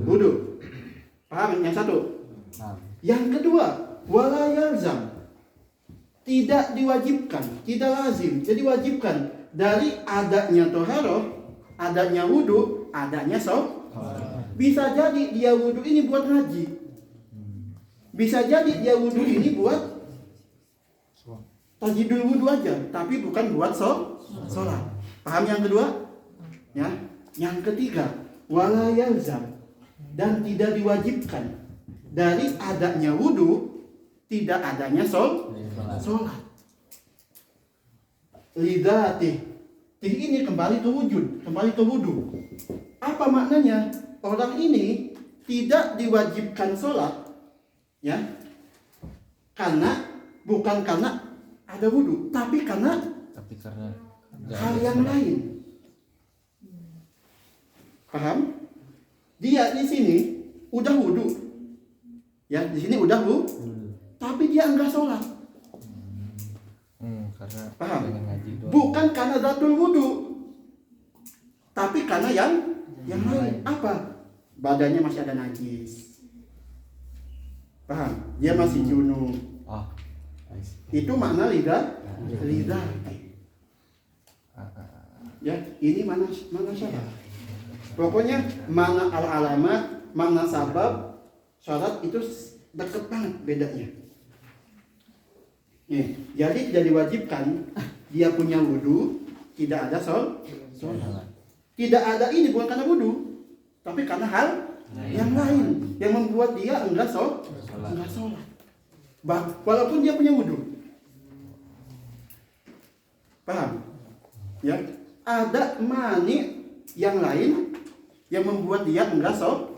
wudu. Paham? Yang satu. Yang kedua, wala yalzam, tidak diwajibkan, tidak lazim. Jadi wajibkan dari adanya toharoh, adanya wudu, adanya bisa jadi dia wudu ini buat ngaji. Bisa jadi dia wudu ini buat tajidul wudu aja, tapi bukan buat sholat. Paham yang kedua? Ya. Yang ketiga, wala yalzam, dan tidak diwajibkan dari adanya wudu, tidak adanya sholat. Lidati, ini kembali ke wujud, kembali ke wudu. Apa maknanya? Orang ini tidak diwajibkan sholat, ya, bukan karena ada wudu, tapi karena hal yang lain. Paham? Dia di sini udah wudu, ya, di sini udah wudu, tapi dia enggak sholat. Karena Paham? ngaji doang. Bukan karena zatul wudu, tapi karena yang lain. Apa? Badannya masih ada najis. Paham? Dia masih junub. Itu makna lidah. Ya, ini mana syarat? Pokoknya mana al-alamat, mana sabab, syarat itu deket banget bedanya. Nih, jadi tidak diwajibkan dia punya wudu, tidak ada sholat. Tidak ada ini bukan karena wudu, tapi karena hal yang lain yang membuat dia enggak sholat. Walaupun dia punya wudu. Paham? Ya, ada mani yang lain yang membuat dia enggak sholat.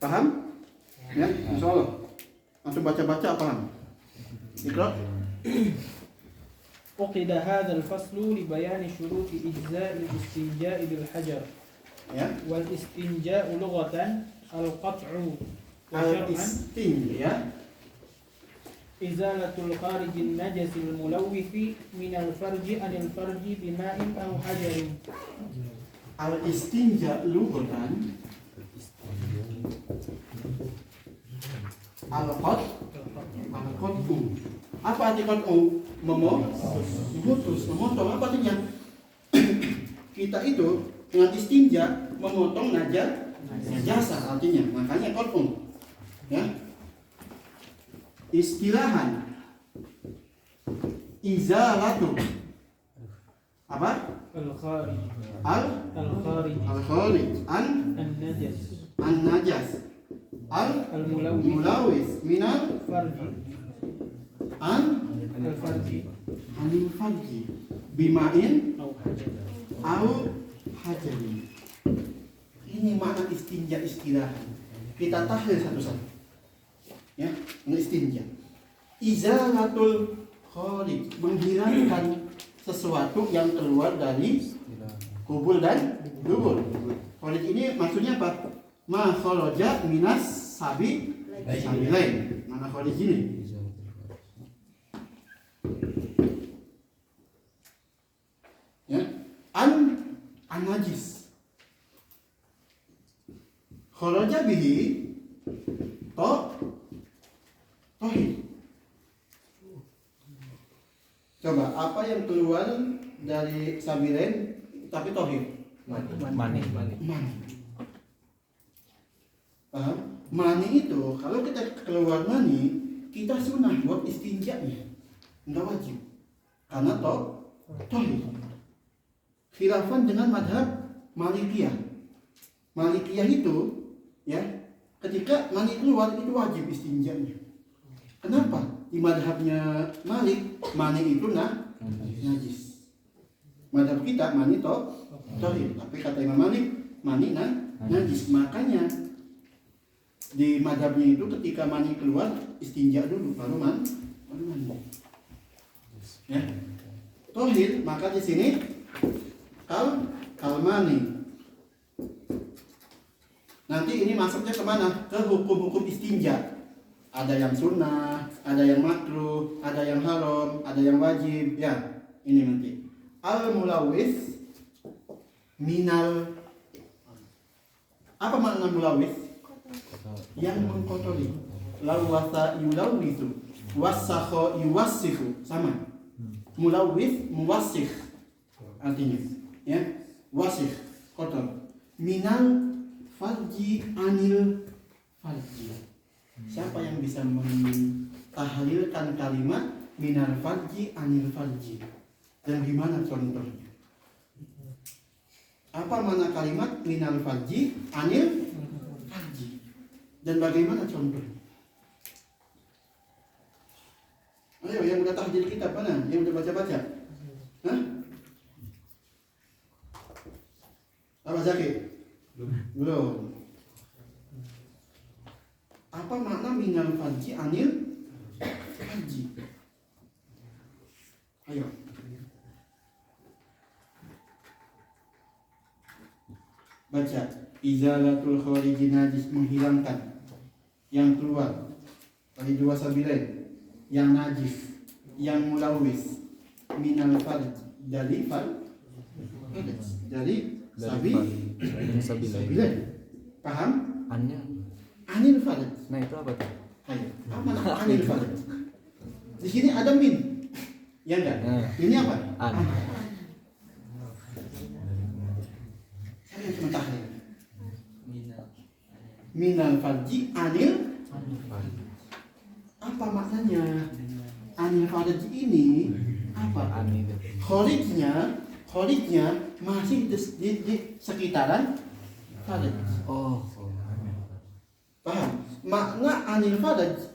Paham? Ya, insyaallah. Antum baca-baca paham? Iqra. عقد هذا الفصل لبيان شروط إجزاء الاستنجاء بالحجر. Ya. والاستنجاء لغة القطع وشرعا Al-istinja إزالة الخارج النجس الملوث من الفرج عن الفرج بماء أو حجر. Al-istinja lughatan Al-qat'u. Apa arti qat'u? Memutus, memotong. Apa artinya? Kita itu dengan istinja memotong najasa artinya. Makanya qat'u. Ya. Istilahan izalatu. Apa? الخارج Al-kharij النجس an-najas al-mulawis minal فرج الفرج anil farji bima'in أو حجر. au hajari. Ini makna istinja istilahan. Kita tahlil satu-satu. Ya, istinja. Izalatul kharij, menghilangkan sesuatu yang keluar dari kubul dan dubur. Kharij ini maksudnya apa? Ma kharaja minas sabilain. Mana kharij ini? Ya, an-najis. Kharaja bihi tohir. Coba, apa yang keluar dari sabilain tapi tohir? Mani. Paham? Mani itu, kalau kita keluar mani, kita sunnah buat istinjanya, enggak wajib, karena tohir. Khilafan dengan madhab Malikiyah. Malikiyah itu, ya, ketika mani keluar itu wajib istinjanya. Kenapa? Di madhabnya Malik, mani itu najis. Madhab kita mani tohir, tapi kata Imam Malik mani najis. Makanya di madhabnya itu ketika mani keluar istinja dulu baru mandi. Ya. Tohir, maka di sini kalmani. Nanti ini masuknya kemana? Ke hukum-hukum istinja. Ada yang sunnah, ada yang makruh, ada yang haram, ada yang wajib. Ya, ini nanti. Al-mulawis minal. Apa makna mulawis? Yang mengkotori. Lawasa yulawisu, wasakho yuwasifu, sama. Mulawis muwasif artinya, ya, wasif kotor. Minal farji anil farji. Siapa yang bisa mentahlilkan kalimat minal farji anil farji? Dan gimana contohnya? Apa makna kalimat minal farji anil farji? Dan bagaimana contohnya? Ayo, yang udah tahjil kitab mana? Yang udah baca-baca? Hah? Apa Zaki? Belum. Apa makna minal farji anil farji? Ayo. Baca. Izalatul khariji najis, menghilangkan yang keluar dari dua sabilain, yang najis, yang mulawis, minal farj, dari farj, dari sabilain. Paham? Annya. Anil farj. Nah itu apa tuh? Ayo. Apa makna anil farj? Di sini ada min. Ya enggak? Ini apa? An. Saya sementara. Minal farji anil. Apa maknanya? Anil farji ini apa? Khorijnya masih di sekitaran farj. Oh. Paham? Makna anil farj,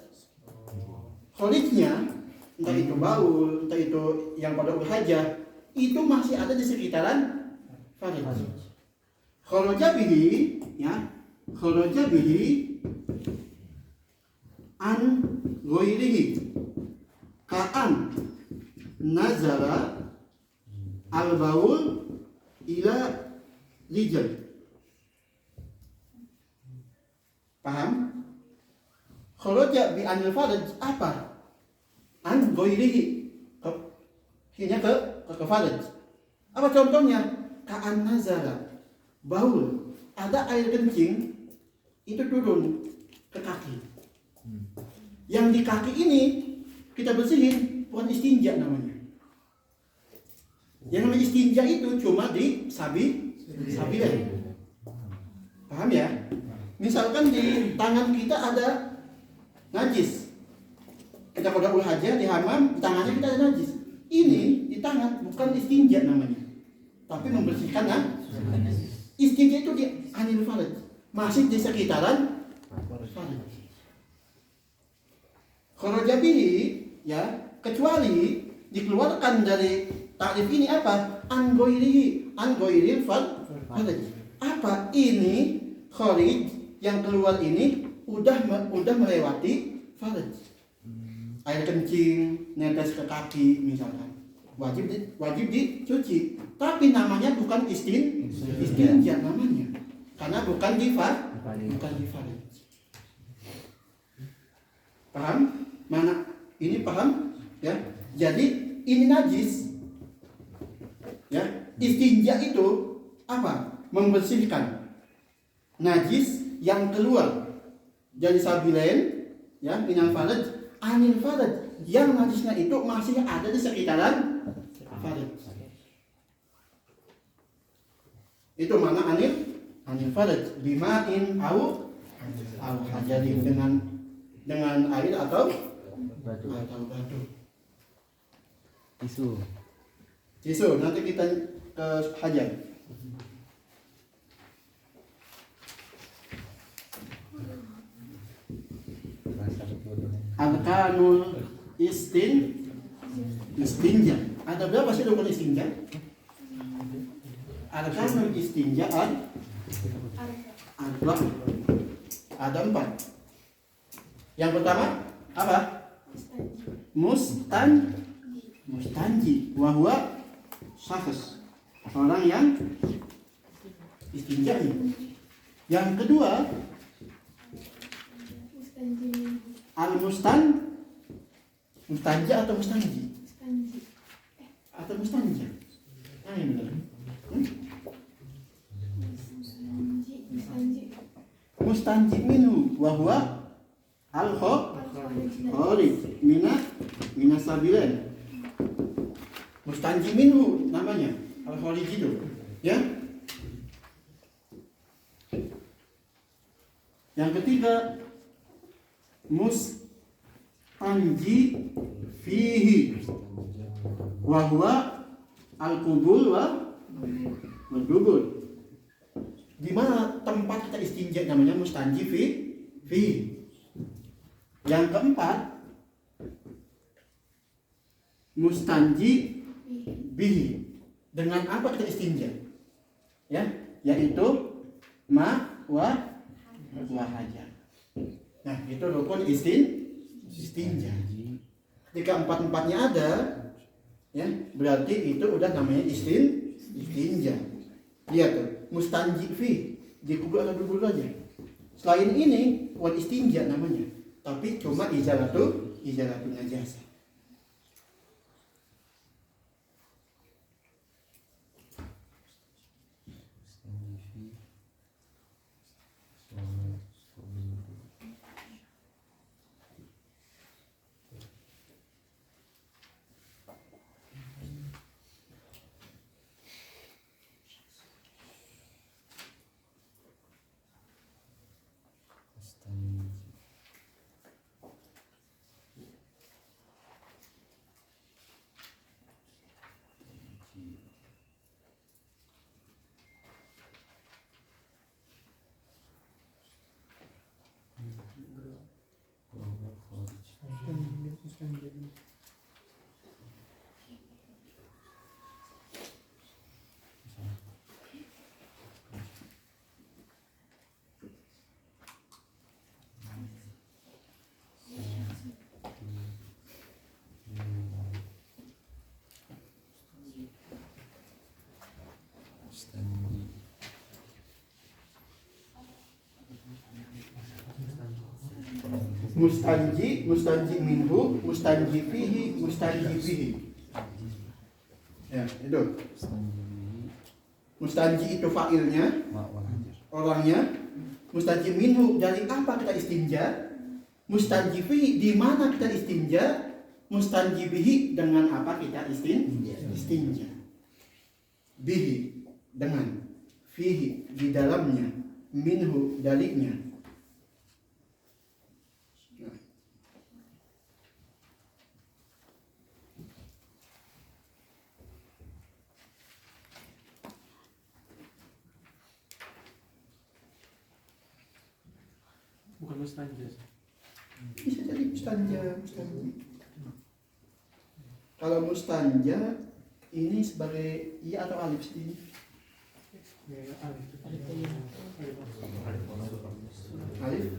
khorijnya, entah itu baul, entah itu yang pada hajah, itu masih ada di sekitaran farj. Kharaja bihi, ya, kharaja bihi an ghairihi, ka'an nazara al baul ila rijal. Paham? Kharaja bi anil farj apa? An ghairihi, ke farj. Apa contohnya? Ka'an nazara, baul, ada air kencing itu turun ke kaki. Yang di kaki ini kita bersihin, bukan istinja namanya. Yang namanya istinja itu cuma di sabilan. Paham ya? Misalkan di tangan kita ada najis, kita pada hajah di hamam, di tangannya kita ada najis. Ini di tangan bukan istinja namanya, tapi membersihkan najis. Istinja itu di anil farj, masih di sekitaran farj. Kharaja bihi, ya, kecuali dikeluarkan dari takrif ini apa? An ghairil farj. Apa ini kharij yang keluar ini udah melewati farj. Air kencing netes ke kaki misalkan, wajib dicuci. Tapi namanya bukan istinja namanya, karena bukan di farj. Paham? Mana ini paham? Ya. Jadi ini najis. Ya, istinja itu apa? Membersihkan najis yang keluar dari sabilain, ya, minal farj, anil farj, yang najisnya itu masih ada di sekitaran farj. Itu mana anil farj, bima'in au hajarin, dengan air atau batu. Tisu nanti kita ke hajar. Arkanul istinja. Ada berapa sih rukun istinja? Arkanul istinja ada 4. Yang pertama apa? Mustanji, wahwa syakhs, orang yang istinja. Yang kedua mustanja atau mustanji? Atau mustanja? Nah, ini benar. Mustanji minhu wahwa al-kharij mina sabilan. Mustanji minhu namanya al-kharij itu, ya. Yang ketiga mustanji fihi wa huwa al-qubul wa dubur. Di mana tempat kita istinja namanya mustanji fi. Yang keempat, mustanji bihi. Dengan apa kita istinja? Ya, yaitu ma wa hajar. Nah, itu rukun istinja. Jika empat-empatnya ada, ya, berarti itu udah namanya istinja. Lihat tuh, mustanji fi, dikubur atau dubur aja. Selain ini, wal istinja namanya. Tapi cuma izaratun najasa. Mustanji minhu, mustanji fihi. Ya, itu. Mustanji itu fa'ilnya, orangnya. Mustanji minhu, dari apa kita istinja? Mustanji fihi, di mana kita istinja? Mustanji bihi, dengan apa kita istinja? Bihi, dengan. Fihi, di dalamnya. Minhu, darinya. Bukan mustanja. Bisa jadi mustanja. Kalau mustanja ini sebagai iya atau alif sih? Alif?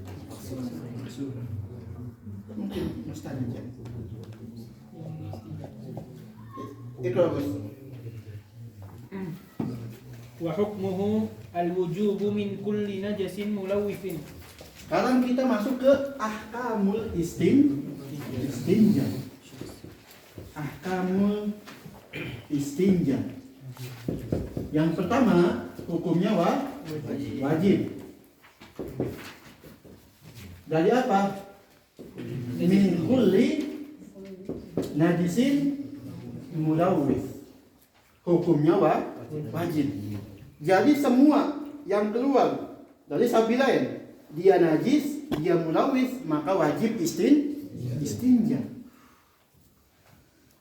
Mungkin mustanja. Itu bagus. Wa hukmuhu al-wujubu min kulli najasin mulawwifin. Sekarang kita masuk ke ahkamul istinja. Ahkamul istinja. Yang pertama, hukumnya wajib. Dari apa? Min kulli najisin mulawwif. Hukumnya wajib. Jadi semua yang keluar dari sabilain, dia najis, dia mulawis, maka wajib istinja.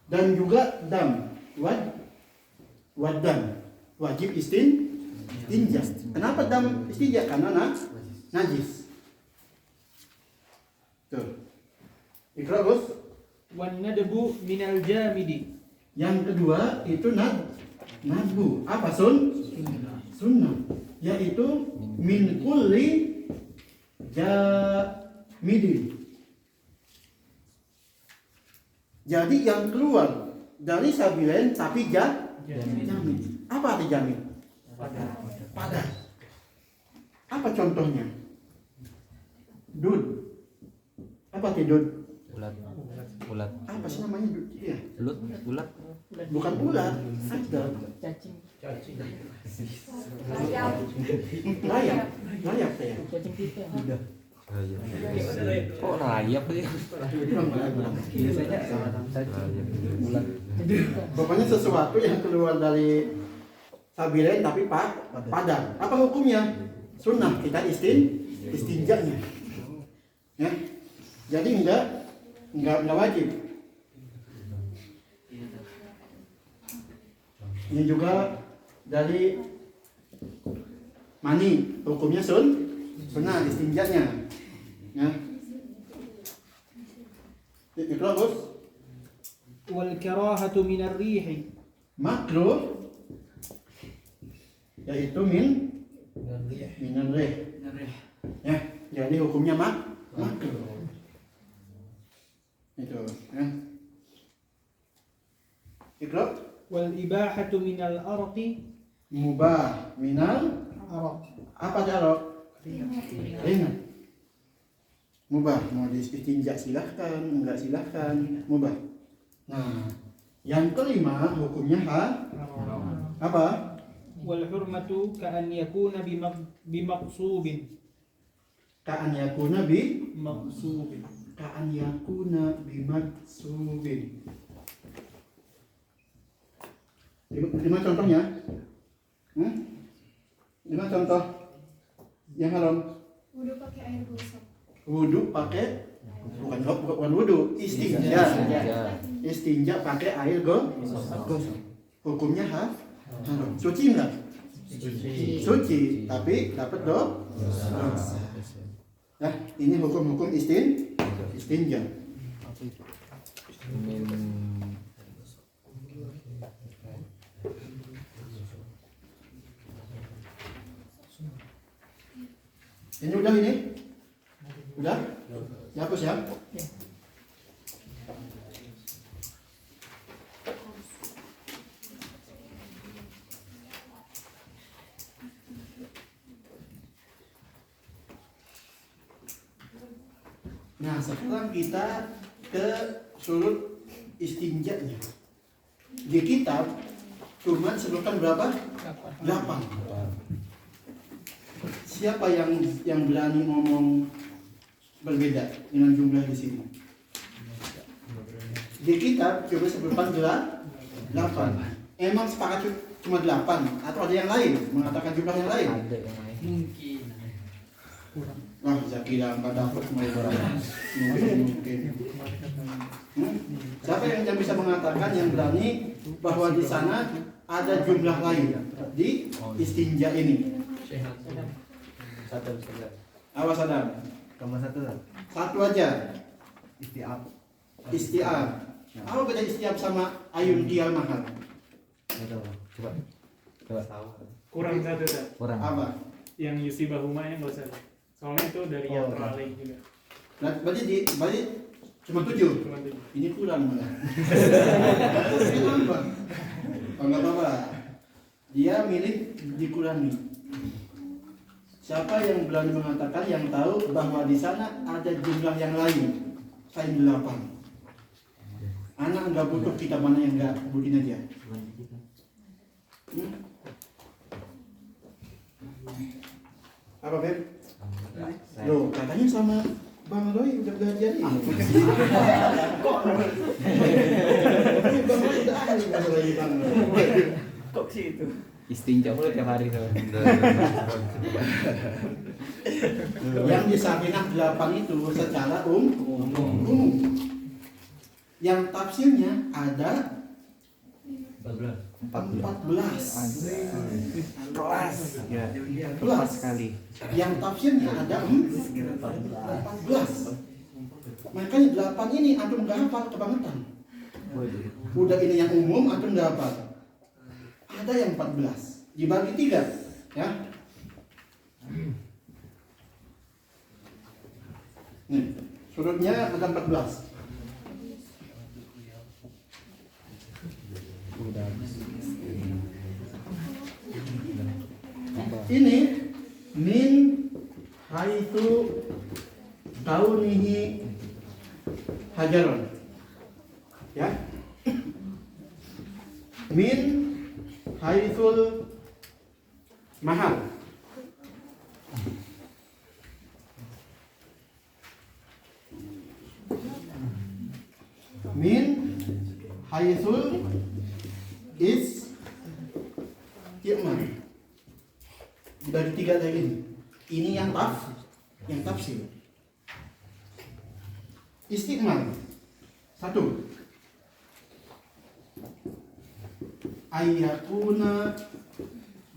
Dan juga dam, wadam, wajib istinja. Kenapa dam istinja? Karena najis. Tuh. Ikra bos. Wan nadbu minal jamidi. Yang kedua itu nadbu. Apa sunnah? Yaitu min kulli jamidin. Jadi yang keluar dari sabilen tapi jamid. Apa arti jamid? Padat. Apa contohnya? Dud. Apa arti dud? Ulat. Apa sih namanya dud? Iya. Ulat. Bukan ulat. Ada. Cacing. Rayap saya. Cacing pita. Oh, rayap ya. Biasanya ulat. Pokoknya sesuatu yang keluar dari sabilen tapi padat. Apa hukumnya? Sunnah, kita istinjanya. Ya. Jadi enggak wajib. Ini juga dari mani, hukumnya sunnah istinjanya. Ya. Ikra Gus. wal karahatu minar rihi Makruh yaitu minan rih. Ya, jadi hukumnya makruh. Itu, ya. Ikra wal ibahatu minal arqi mubah minal araq. apa jarok? Ringan. Mubah, mau istinja silahkan, enggak silahkan, mubah. Nah, yang kelima hukumnya apa? wal hurmatu ka'an yakuna bimaqsubin Ka'an yakuna bimaksubin. Lima contohnya. 5 contoh yang haram. Wudhu pakai air gosok. Wudu pakai bukan wudu, istinja. Istinja pakai air gosok. Hukumnya haram. Suci enggak? Suci, tapi dapat dosa. Nah, ini hukum-hukum istinja. Ini udah ini? Udah? Dihapus ya? Nah, sekarang kita ke surut istinjanya. Di kitab cuma sebutkan berapa? 8. Siapa yang berani ngomong berbeda dengan jumlah di sini? Di kitab coba sebutkan 8. Emang sepakat cuma 8 atau ada yang lain mengatakan jumlah yang lain? Ada yang lain. Mungkin. Wah, Zakira nggak dapat semua berapa? Mungkin. Siapa yang bisa mengatakan yang berani bahwa di sana ada jumlah lain di istinja ini? Satu saja. Awas Adam. Tambah satu lah. Satu aja. Istiab. Apa beda istiab sama ayun kial mahal? Coba. Kurang satu dah. Kurang. Apa? Yang yusibahuma yang enggak usah. Soalnya itu dari yang teralih juga. Berarti cuma 7. Cuma tujuh. Ini kurang malah. Kenapa? Oh, nggak apa-apa. Dia milih dikurangi. Siapa yang berani mengatakan yang tahu bahwa di sana ada jumlah yang lain selain 8? Anak nggak butuh kita mana yang nggak sebutin aja. Apa Beb? Loh, katanya sama Bang Roy udah belajar ini. Kok? Bang Roy udah ahli masalah ini Bang Roy. Kok sih itu? Istinja mulu tiap hari tuh. Yang di Sabinah 8 itu secara umum. Yang tafsirnya ada 14. Ya, 14 sekali. Yang tafsirnya ada 14. Makanya 8 ini antum nggak hafal kebangetan. Udah ini yang umum antum nggak hafal. Ada yang 14 dibagi 3 ya. Nih, surutnya ada 14. Ini min haitsu kaunihi hajarun. Ya. Min haitsul mahal. Min haitsul isti'mal. Dibagi 3 lagi ini. Ini yang tafsir. Isti'mal. 1. Ayyakuna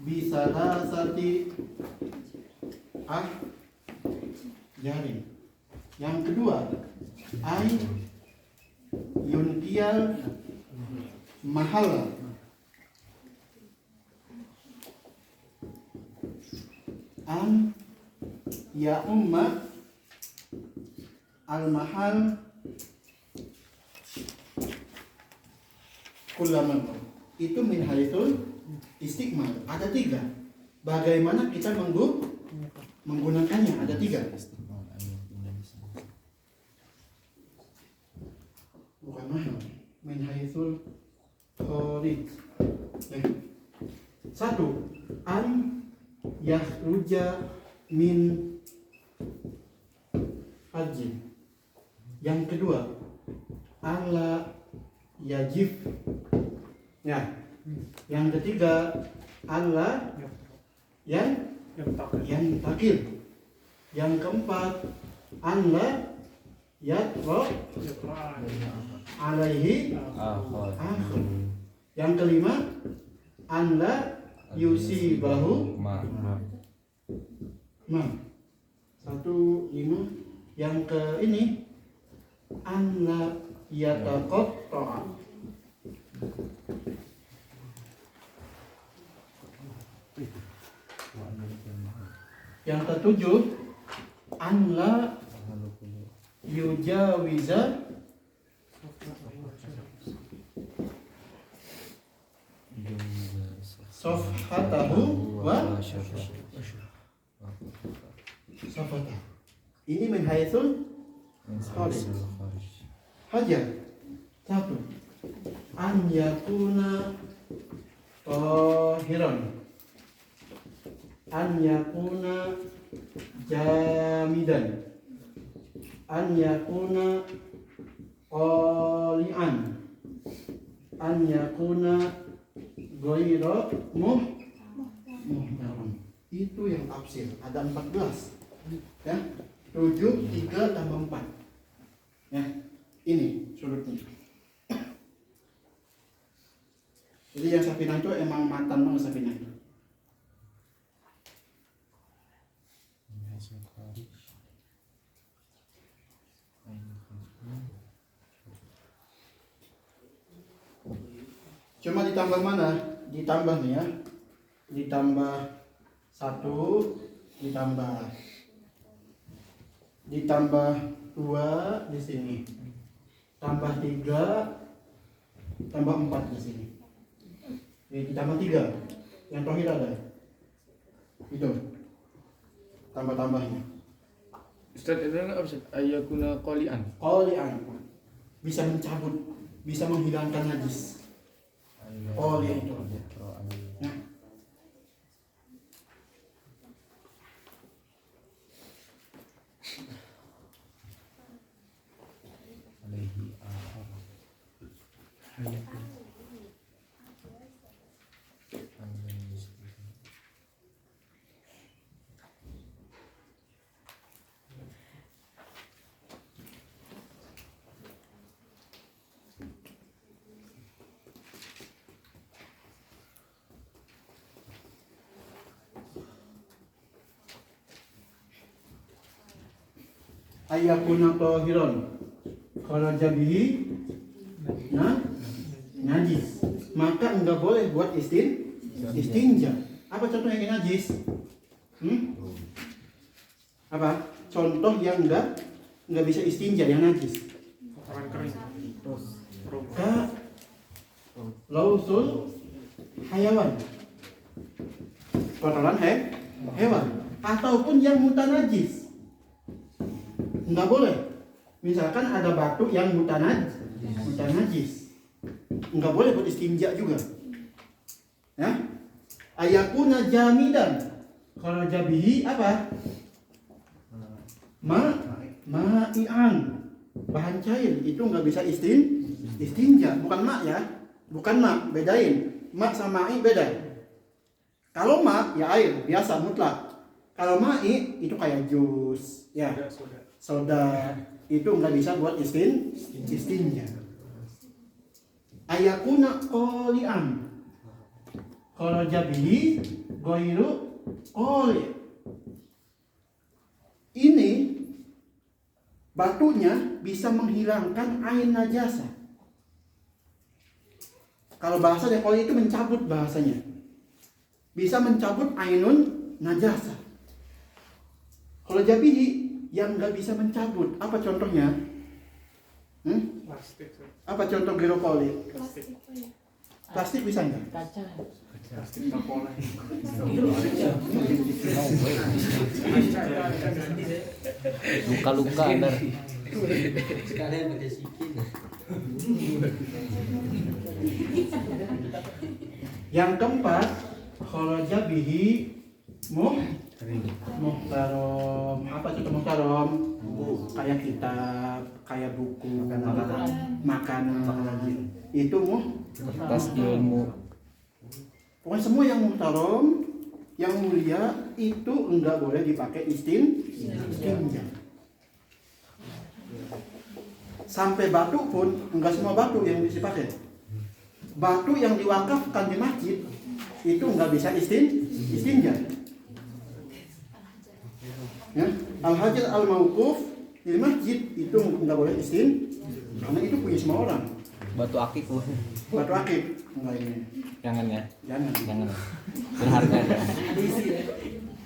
bisalasati jarin. Yang kedua, ay yunkiyal mahal. An ya umma al mahal kullaman. Itu min haitsul istiqmal. Ada 3. Bagaimana kita menggunakannya? Ada 3. Bukan mahal. Min haitsul kharij. 1. An yakhruja min hajin. Yang kedua, ala yajib. Ya. Yang ketiga, ala yang takil. Yang keempat, ala yatro alaihi akhir. Yang kelima, ala yusibahu ma. 1, 5. Yang ke ini, ala yataqatta. Yang ketujuh, anla yujawiza safhatahu wa safhatahu. Ini min haitsul kharij. Hajar. 1. An yakuna tahiran. An yakuna jamidan. An yakuna qali'an. An yakuna ghayra muhtaram. Itu yang tafsir. Ada 14. Ya. 7, 3 tambah 4. Ya. Ini surutnya. Jadi yang Safinah itu emang matan banget Safinah itu. Cuma ditambah mana? Ditambah nih ya. Ditambah 1, ditambah 2 di sini. Tambah 3, tambah 4 di sini. Jadi ditambah 3. Yang terakhir ada. Itu. Tambah-tambahnya. Ustaz, itu enggak Ustaz? Ayakuna qali'an. Qali'an. Bisa mencabut, bisa menghilangkan najis. Qali' itu. Nah. Ayakuna tahiran kharaja bihi najis, maka enggak boleh buat istinja. Apa contoh yang najis? Apa contoh yang enggak bisa istinja yang najis? Ka lausul hayawan, kotoran hewan, ataupun yang mutanajis. Enggak boleh. Misalkan ada batu yang mutanajis, enggak boleh buat istinja juga. Ya? Ayakuna jamidan. Kalau jabihi apa? Ma'ian. Bahan cair itu enggak bisa istinja, bukan mak ya. Bukan mak, bedain. Mak sama ma'i beda. Kalau mak ya air biasa mutlak. Kalau ma'i itu kayak jus, ya. Soda itu nggak bisa buat istinja. Ayakuna qali'an. Kalau jabihi ghairu qali'. ini batunya bisa menghilangkan ain najasa. Kalau bahasanya kalau itu mencabut bahasanya. Bisa mencabut ainun najasa. Kalau jabihi yang nggak bisa mencabut, apa contohnya? Plastik. Apa contoh giropolit? Plastik apa ya? Plastik bisa nggak? Kaca. Plastik tapola. Luka-luka ada. Sekalian pakai sikin. Yang keempat, kharaja bihi muhtarom. Apa itu muhtarom? Kayak kitab, kayak buku, makanan. Itu Tas ilmu. pokoknya semua yang muhtarom, yang mulia itu enggak boleh dipakai istinja. Sampai batu pun enggak semua batu yang bisa dipakai. Batu yang diwakafkan di masjid itu enggak bisa istinja. Ya, al-hajar al-mauquf di masjid itu enggak boleh karena itu punya semua orang. Batu akik bu. Batu akik enggak ini. Jangan ya. Jangan. Berharga ya.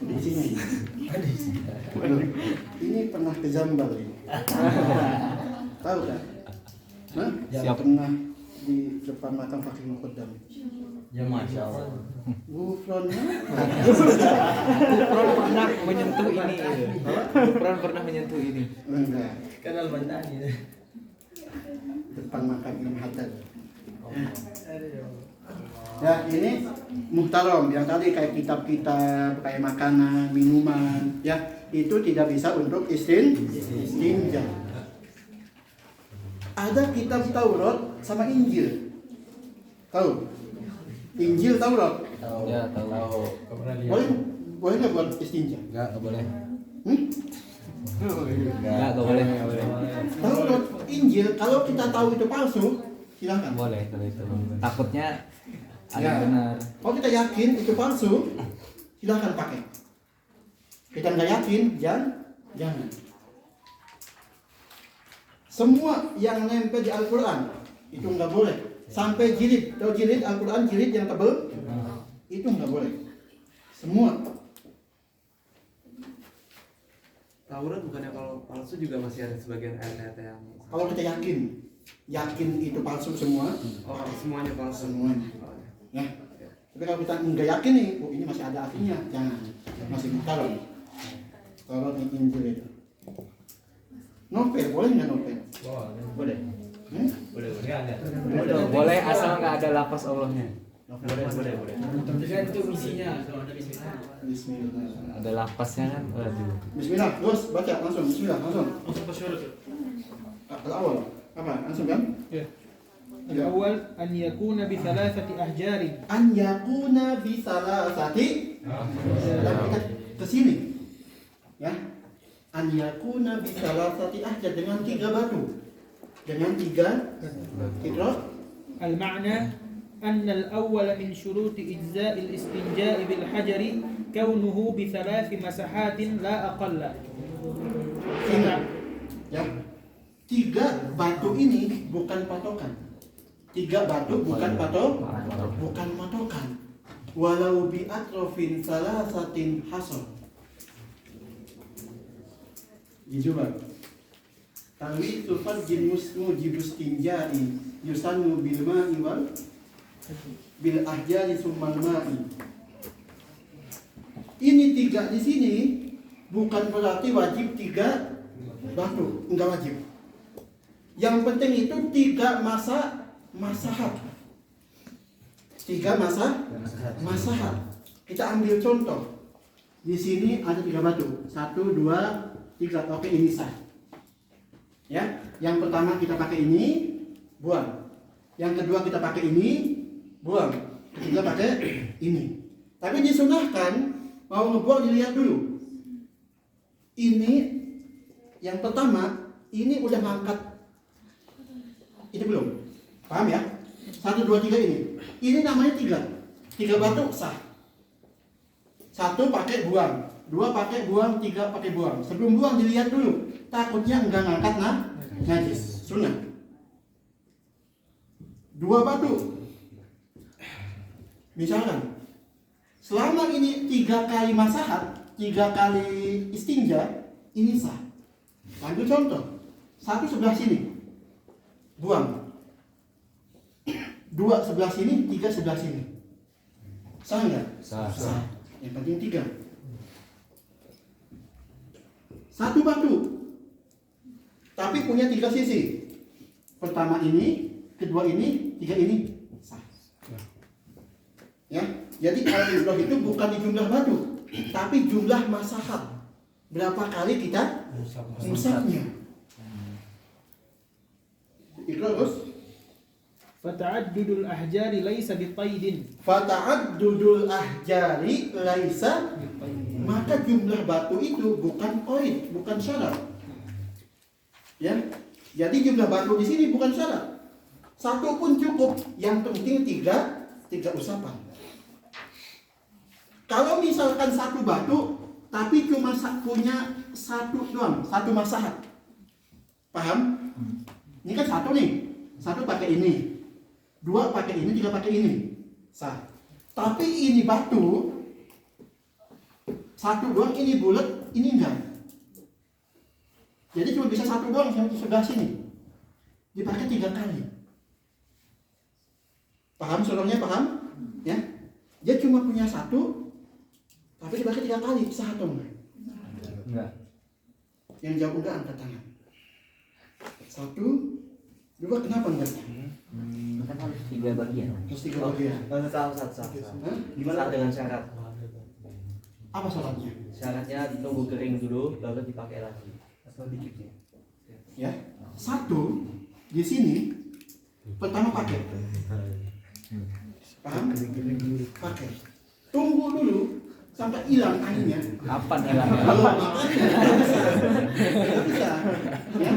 Di sini. Ini pernah ke Jambal ini. Tahu kan? Nah, Siap. pernah di depan makam Fakih Muqaddam. Ya Masya Allah. Gufronnya Gufron pernah menyentuh ini. Gufron pernah menyentuh ini. enggak. Kenal bandani. Depan makam Imam Haddad. Ya, ini muhtarom yang tadi kayak kitab-kitab, kayak makanan, minuman, ya itu tidak bisa untuk istinja. Ada kitab Taurat sama Injil. Tahu? Injil Taurat. Ya tahu. Boleh nggak buat istinja? Enggak boleh. Enggak boleh. Taurat, Injil, kalau kita tahu itu palsu, silakan. Boleh kalau itu. Takutnya ada Ya. yang benar. Kalau kita yakin itu palsu, silakan pakai. Kita nggak yakin, jangan. Semua yang nempel di Al-Quran itu nggak boleh. Sampai jilid, tahu jilid Al-Quran jilid yang tebal, itu nggak boleh. Semua. Taurat bukannya kalau palsu juga masih ada sebagian ayat-ayat yang Kalau kita yakin itu palsu semua, semuanya palsu. semuanya. Ya. Tapi kalau kita nggak yakin nih, oh ini masih ada artinya, jangan. Masih taruh. Taruh di Injil itu. Novel, boleh nggak novel? Boleh. Hmm? Boleh asal nggak ada lafaz Allahnya. Boleh. Tergantung itu misinya. Kalau ada misinya. Bismillah. Ada lafaznya kan. Waduh. Bismillah, terus baca langsung. Bismillah, langsung. Langsung ke syurut. Al-awal. Apa? Langsung kan? Ya. Ya. الأول أن يكون بثلاثة أحجار. An yakuna bi salasati. Dan kita ke sini. Ya. An yakuna bi salasati ahjad dengan 3 batu. Dengan 3 Iqra. المعنى أن الأول من شروط إجزاء الاستنجاء بالحجر كونه بثلاث مساحات لا أقل. Ingat. Ya. 3 batu ini bukan patokan. 3 batu bukan bukan patokan. Walau bi atrofin salasatin hasor. Dicoba. Tawi sufat jimusmu jibus tinjai yusannu bil ma'i wal bil ahjari summal ma'i. Ini 3 di sini bukan berarti wajib 3 batu, enggak wajib. Yang penting itu 3 masahat. 3 masahat. Kita ambil contoh. Di sini ada 3 batu. 1, 2, 3. Oke, ini sah. Ya, yang pertama kita pakai ini, buang. Yang kedua kita pakai ini, buang. Ketiga pakai ini. Tapi disunahkan mau ngebuang dilihat dulu. Ini yang pertama, ini udah ngangkat. Ini belum. Paham ya? 1, 2, 3 ini. Ini namanya 3. 3 batu sah. Satu pakai buang, dua pakai buang, tiga pakai buang. Sebelum buang dilihat dulu, takutnya enggak ngangkat najis. Sunnah. Dua batu. Misalkan, selama ini 3 kali masahat, 3 kali istinja, ini sah. Ambil contoh, satu sebelah sini, buang. 2 sebelah sini, 3 sebelah sini. Sah nggak? Sah. Yang penting 3. Satu batu, tapi punya 3 sisi. Pertama ini, kedua ini, 3 ini, sah. Ya, jadi al-ibrah itu bukan di jumlah batu, tapi jumlah masahat. Berapa kali kita musabnya? Iqra terus. Fata'addudul ahjari laisa biqaidin. Fata'addudul ahjari laisa, maka jumlah batu itu bukan qaid, bukan syarat. Ya. Jadi jumlah batu di sini bukan syarat. Satu pun cukup, yang penting 3 usapan. Kalau misalkan satu batu tapi cuma punya satu doang, satu masahat. Paham? Ini kan satu nih. Satu pakai ini. 2 pakai ini, 3 pakai ini. Sah. Tapi ini batu, satu doang, ini bulat, ini enggak. Jadi cuma bisa satu doang yang sebelah sini. Dipakai 3 kali. Paham soalnya, paham? Ya. Dia cuma punya satu, tapi dipakai 3 kali. Sah atau enggak? Enggak. Yang jawab enggak angkat tangan. 1, 2, kenapa enggak? Kan harus 3 bagian. Harus 3 bagian. Sah. Hah? Gimana dengan syarat? Apa syaratnya? Syaratnya ditunggu kering dulu, baru dipakai lagi. Atau dikit Ya. 1 di sini pertama pakai. Paham? Pakai. Tunggu dulu sampai hilang airnya. Kapan hilangnya? Kalau nggak bisa. Ya.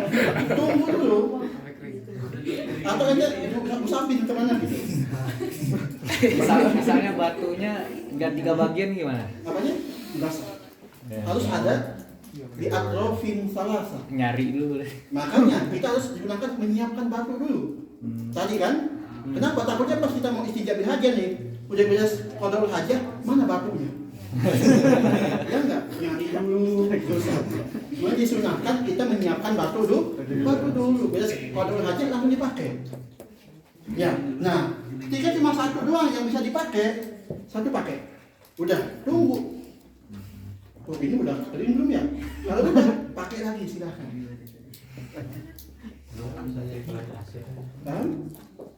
Tunggu dulu. Atau aja usapin kemana gitu. Misalnya batunya nggak 3 bagian gimana? Apanya? Enggak sah. Harus ada di atrofin salasa. Nyari dulu. Makanya kita harus digunakan menyiapkan batu dulu. Tadi kan? Kenapa? Takutnya pas kita mau istinja bil hajah nih, udah beres qadaul hajah, mana batunya? Ya enggak? Nyari dulu. Cuma disunahkan kita menyiapkan batu dulu. Beres qadaul hajah langsung dipakai. Ya. Nah, ketika cuma satu doang yang bisa dipakai, satu pakai. Udah, tunggu. Oh, ini udah kering belum ya? Kalau udah, pakai lagi silakan. Nah,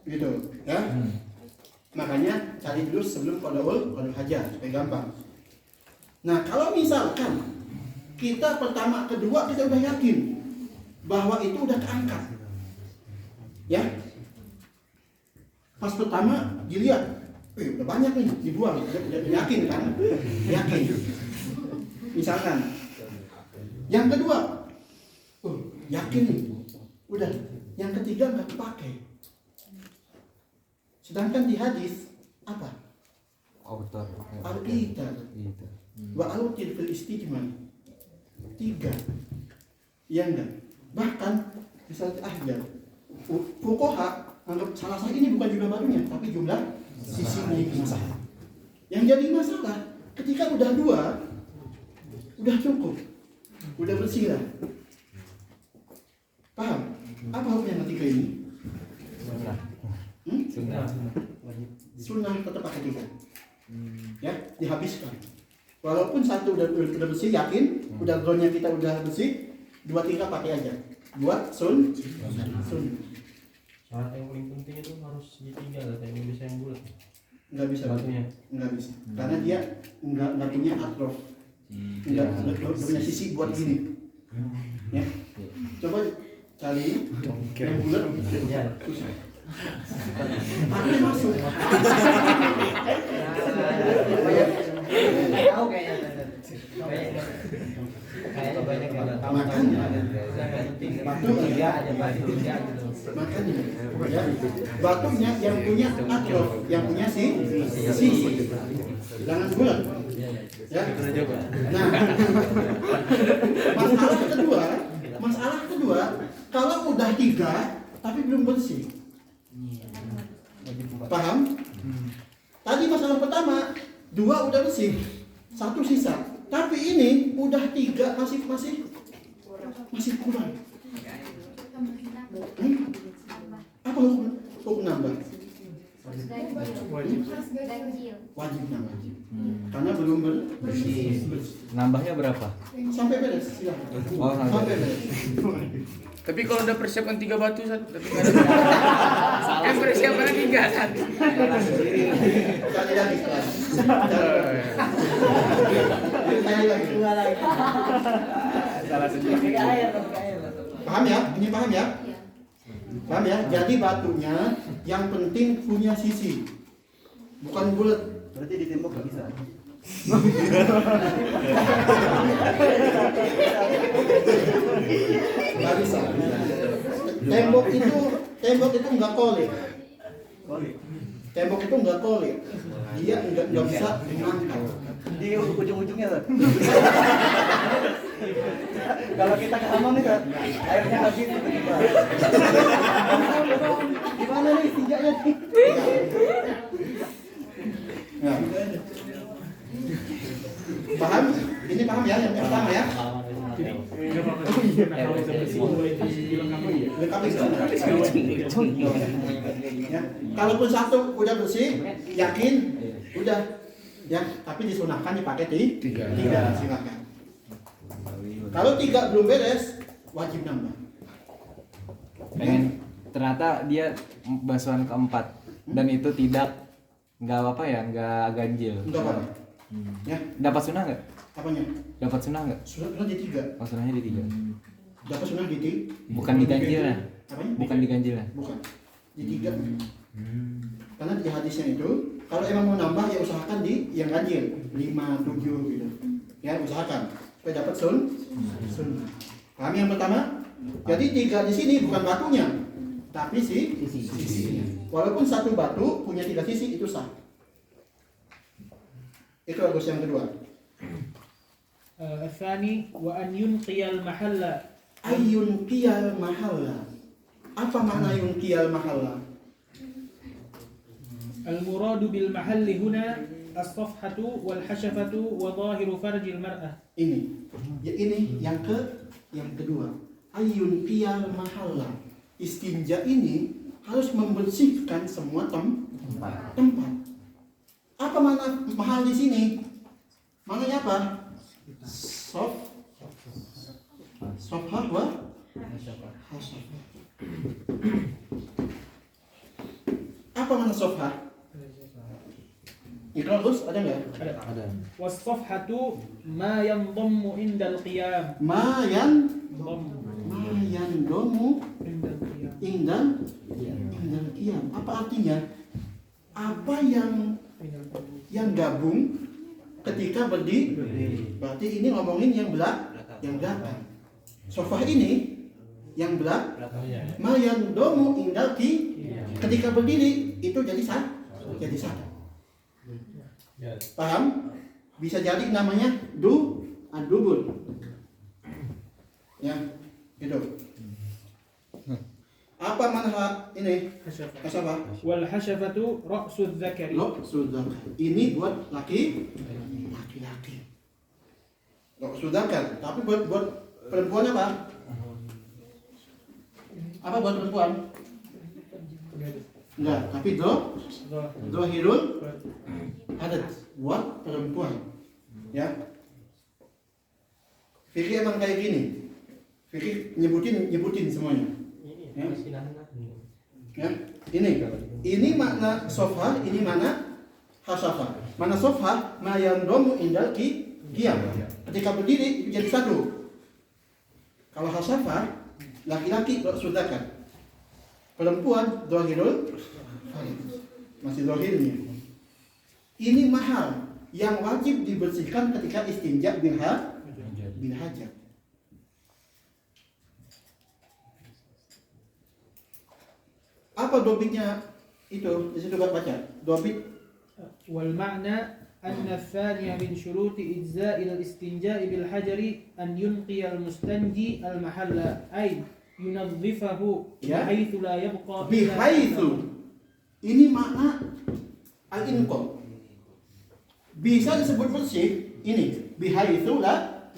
gitu ya. Makanya cari dulu sebelum qadaul hajah supaya gampang. Nah, kalau misalkan kita pertama, kedua kita udah yakin bahwa itu udah keangkat, ya. Pas pertama dilihat, udah banyak nih dibuang, udah yakin kan? Yakin. Misalkan, yang kedua, yakin nih, udah. Yang ketiga nggak dipakai. Sedangkan di hadis apa? Autor. Al-Qitar wa al-Qid fil istijmar. 3. Iya enggak? Bahkan misalnya ahjar fuqaha anggap salah satu ini bukan jumlah batunya, tapi jumlah sisinya yang masalah. Yang jadi masalah ketika udah 2, udah cukup, udah bersih lah. Paham? Apa hukum yang ketiga ini? Sunnah tetap pakai 3. Ya, dihabiskan. Walaupun satu udah bersih, yakin, udah groundnya kita udah bersih, 2, 3 pakai aja. 2 sun. Syarat yang paling penting itu harus segitiga, katanya nggak bisa yang bulat. Nggak bisa Batunya. Nggak bisa. Karena dia nggak punya atrof. Nggak punya sisi buat gini. Ya. Coba cari yang bulat. Ya. Tapi masuk. Tahu kayaknya. Kayaknya banyak yang nggak tahu. Makanya. Yang penting Batu tiga aja, batu tiga gitu. Makanya ya, batunya yang punya atrof, yang punya sisi, jangan bulat. Ya. Nah, masalah kedua, kalau udah 3 tapi belum bersih, paham? Tadi masalah pertama 2 udah bersih, 1 sisa, tapi ini udah 3 masih kurang. Apa hukum nambah? Wajib nambah. Karena belum bersih. Nambahnya berapa? Sampai beres, silakan. Oh, Sampai beres. Tapi kalau udah persiapan 3 batu satu, tapi nggak ada. Kan persiapan 3 satu. Sekali lagi. Salah sendiri. Paham ya? Ini paham ya? Paham ya? Jadi batunya yang penting punya sisi, bukan bulat. Berarti ditembok nggak bisa. Nggak bisa. Tembok itu nggak kolik. Tembok itu nggak kolik. Dia nggak bisa mengangkat. Di ujung-ujungnya kan. Kalau kita ke hamam nih kan, airnya habis tiba-tiba. Gimana nih tinjaknya nih? Ya. Paham? Ini paham ya yang pertama ya? Lengkapi ya. Kalaupun 1 udah bersih, yakin udah ya, tapi disunahkan dipakai 3 silakan. Kalau 3 belum beres, wajib nambah. Pengen ternyata dia basuhan keempat dan itu nggak apa ya, nggak ganjil. Enggak apa. Ya, Dapat sunnah nggak? apanya? Dapat sunnah nggak? Sunnah di 3. Oh, sunnahnya di 3. Dapat sunnah di 3. Bukan diganjil ya? Apanya? Bukan diganjil ya? Bukan. Di 3. Karena di hadisnya itu, kalau emang mau nambah ya usahakan di yang ganjil 5, 7 gitu. Ya, usahakan supaya dapat sunnah. Paham yang pertama? Jadi 3 di sini bukan batunya, tapi sisinya. Walaupun 1 batu punya 3 sisi itu sah. Itu bagus yang kedua. الثاني وأن ينقي المحل Ayun qiyal mahalla. Apa makna yunqiyal mahalla? المراد بالمحل هنا الصفحة والحشفة وظاهر فرج المرأة. Ini. Ya, ini yang kedua. Ayun qiyal mahalla. Istinja ini harus membersihkan semua tempat. Apa makna mahal di sini? Maknanya apa? Sofha wa hasafah. Apa makna sofha? Itu bagus, ada nggak? Ada. والصفحة ما ينضم عند القيام. Mayan ضم domu عند القيام. indal qiyam. Apa artinya? Apa yang gabung ketika berdiri? Berarti ini ngomongin yang belakang. Sofah ini yang belakang. Mayan domu indal ketika berdiri itu jadi satu. Paham? Bisa jadi namanya ad-dubur. Ya, gitu. Apa manha ini? Kasabah. والحشفة رأس الذكر. Sudah. Ini buat laki-laki. Sudah kan? Tapi buat perempuan apa? Apa buat perempuan? Enggak, tapi dohirul adat buat perempuan. Ya. Fikih emang kayak gini. Fikih nyebutin semuanya. Ya. Ya. Ini makna sofa, ini mana hasafa. Mana sofa, mayan domu indal qiyam. Ketika berdiri itu jadi satu. Kalau hasafa, laki-laki sudakan. Perempuan dohirul masih dohirnya. Ini mahal yang wajib dibersihkan ketika istinja bin hajat. Apa dobitnya itu? Di situ baca. Dobit والمعنى أن الثاني من شروط إجزاء الاستنجاء بالحجر أن ينقي المستنجي المحل أي ينظفه Ya. بحيث لا يبقى إلا bihaitsu. Ini makna al-inqa. Bisa disebut bersih ini bihaitsu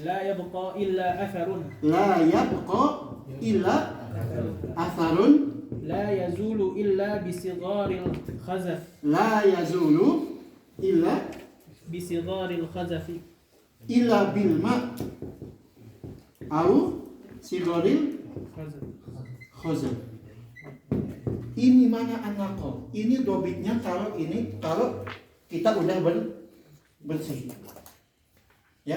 لا يبقى إلا أثر la yabqa illa atharun لا يزول إلا بصغار الخزف la yazulu illa بصغار الخزف illa bil ma au sigoril خزف. khazan. Ini mana anaqo. Ini dobitnya kalau kita udah bersih. Ya.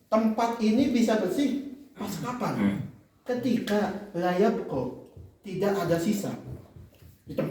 Tempat ini bisa bersih pas kapan? Ketika layabko tidak ada sisa.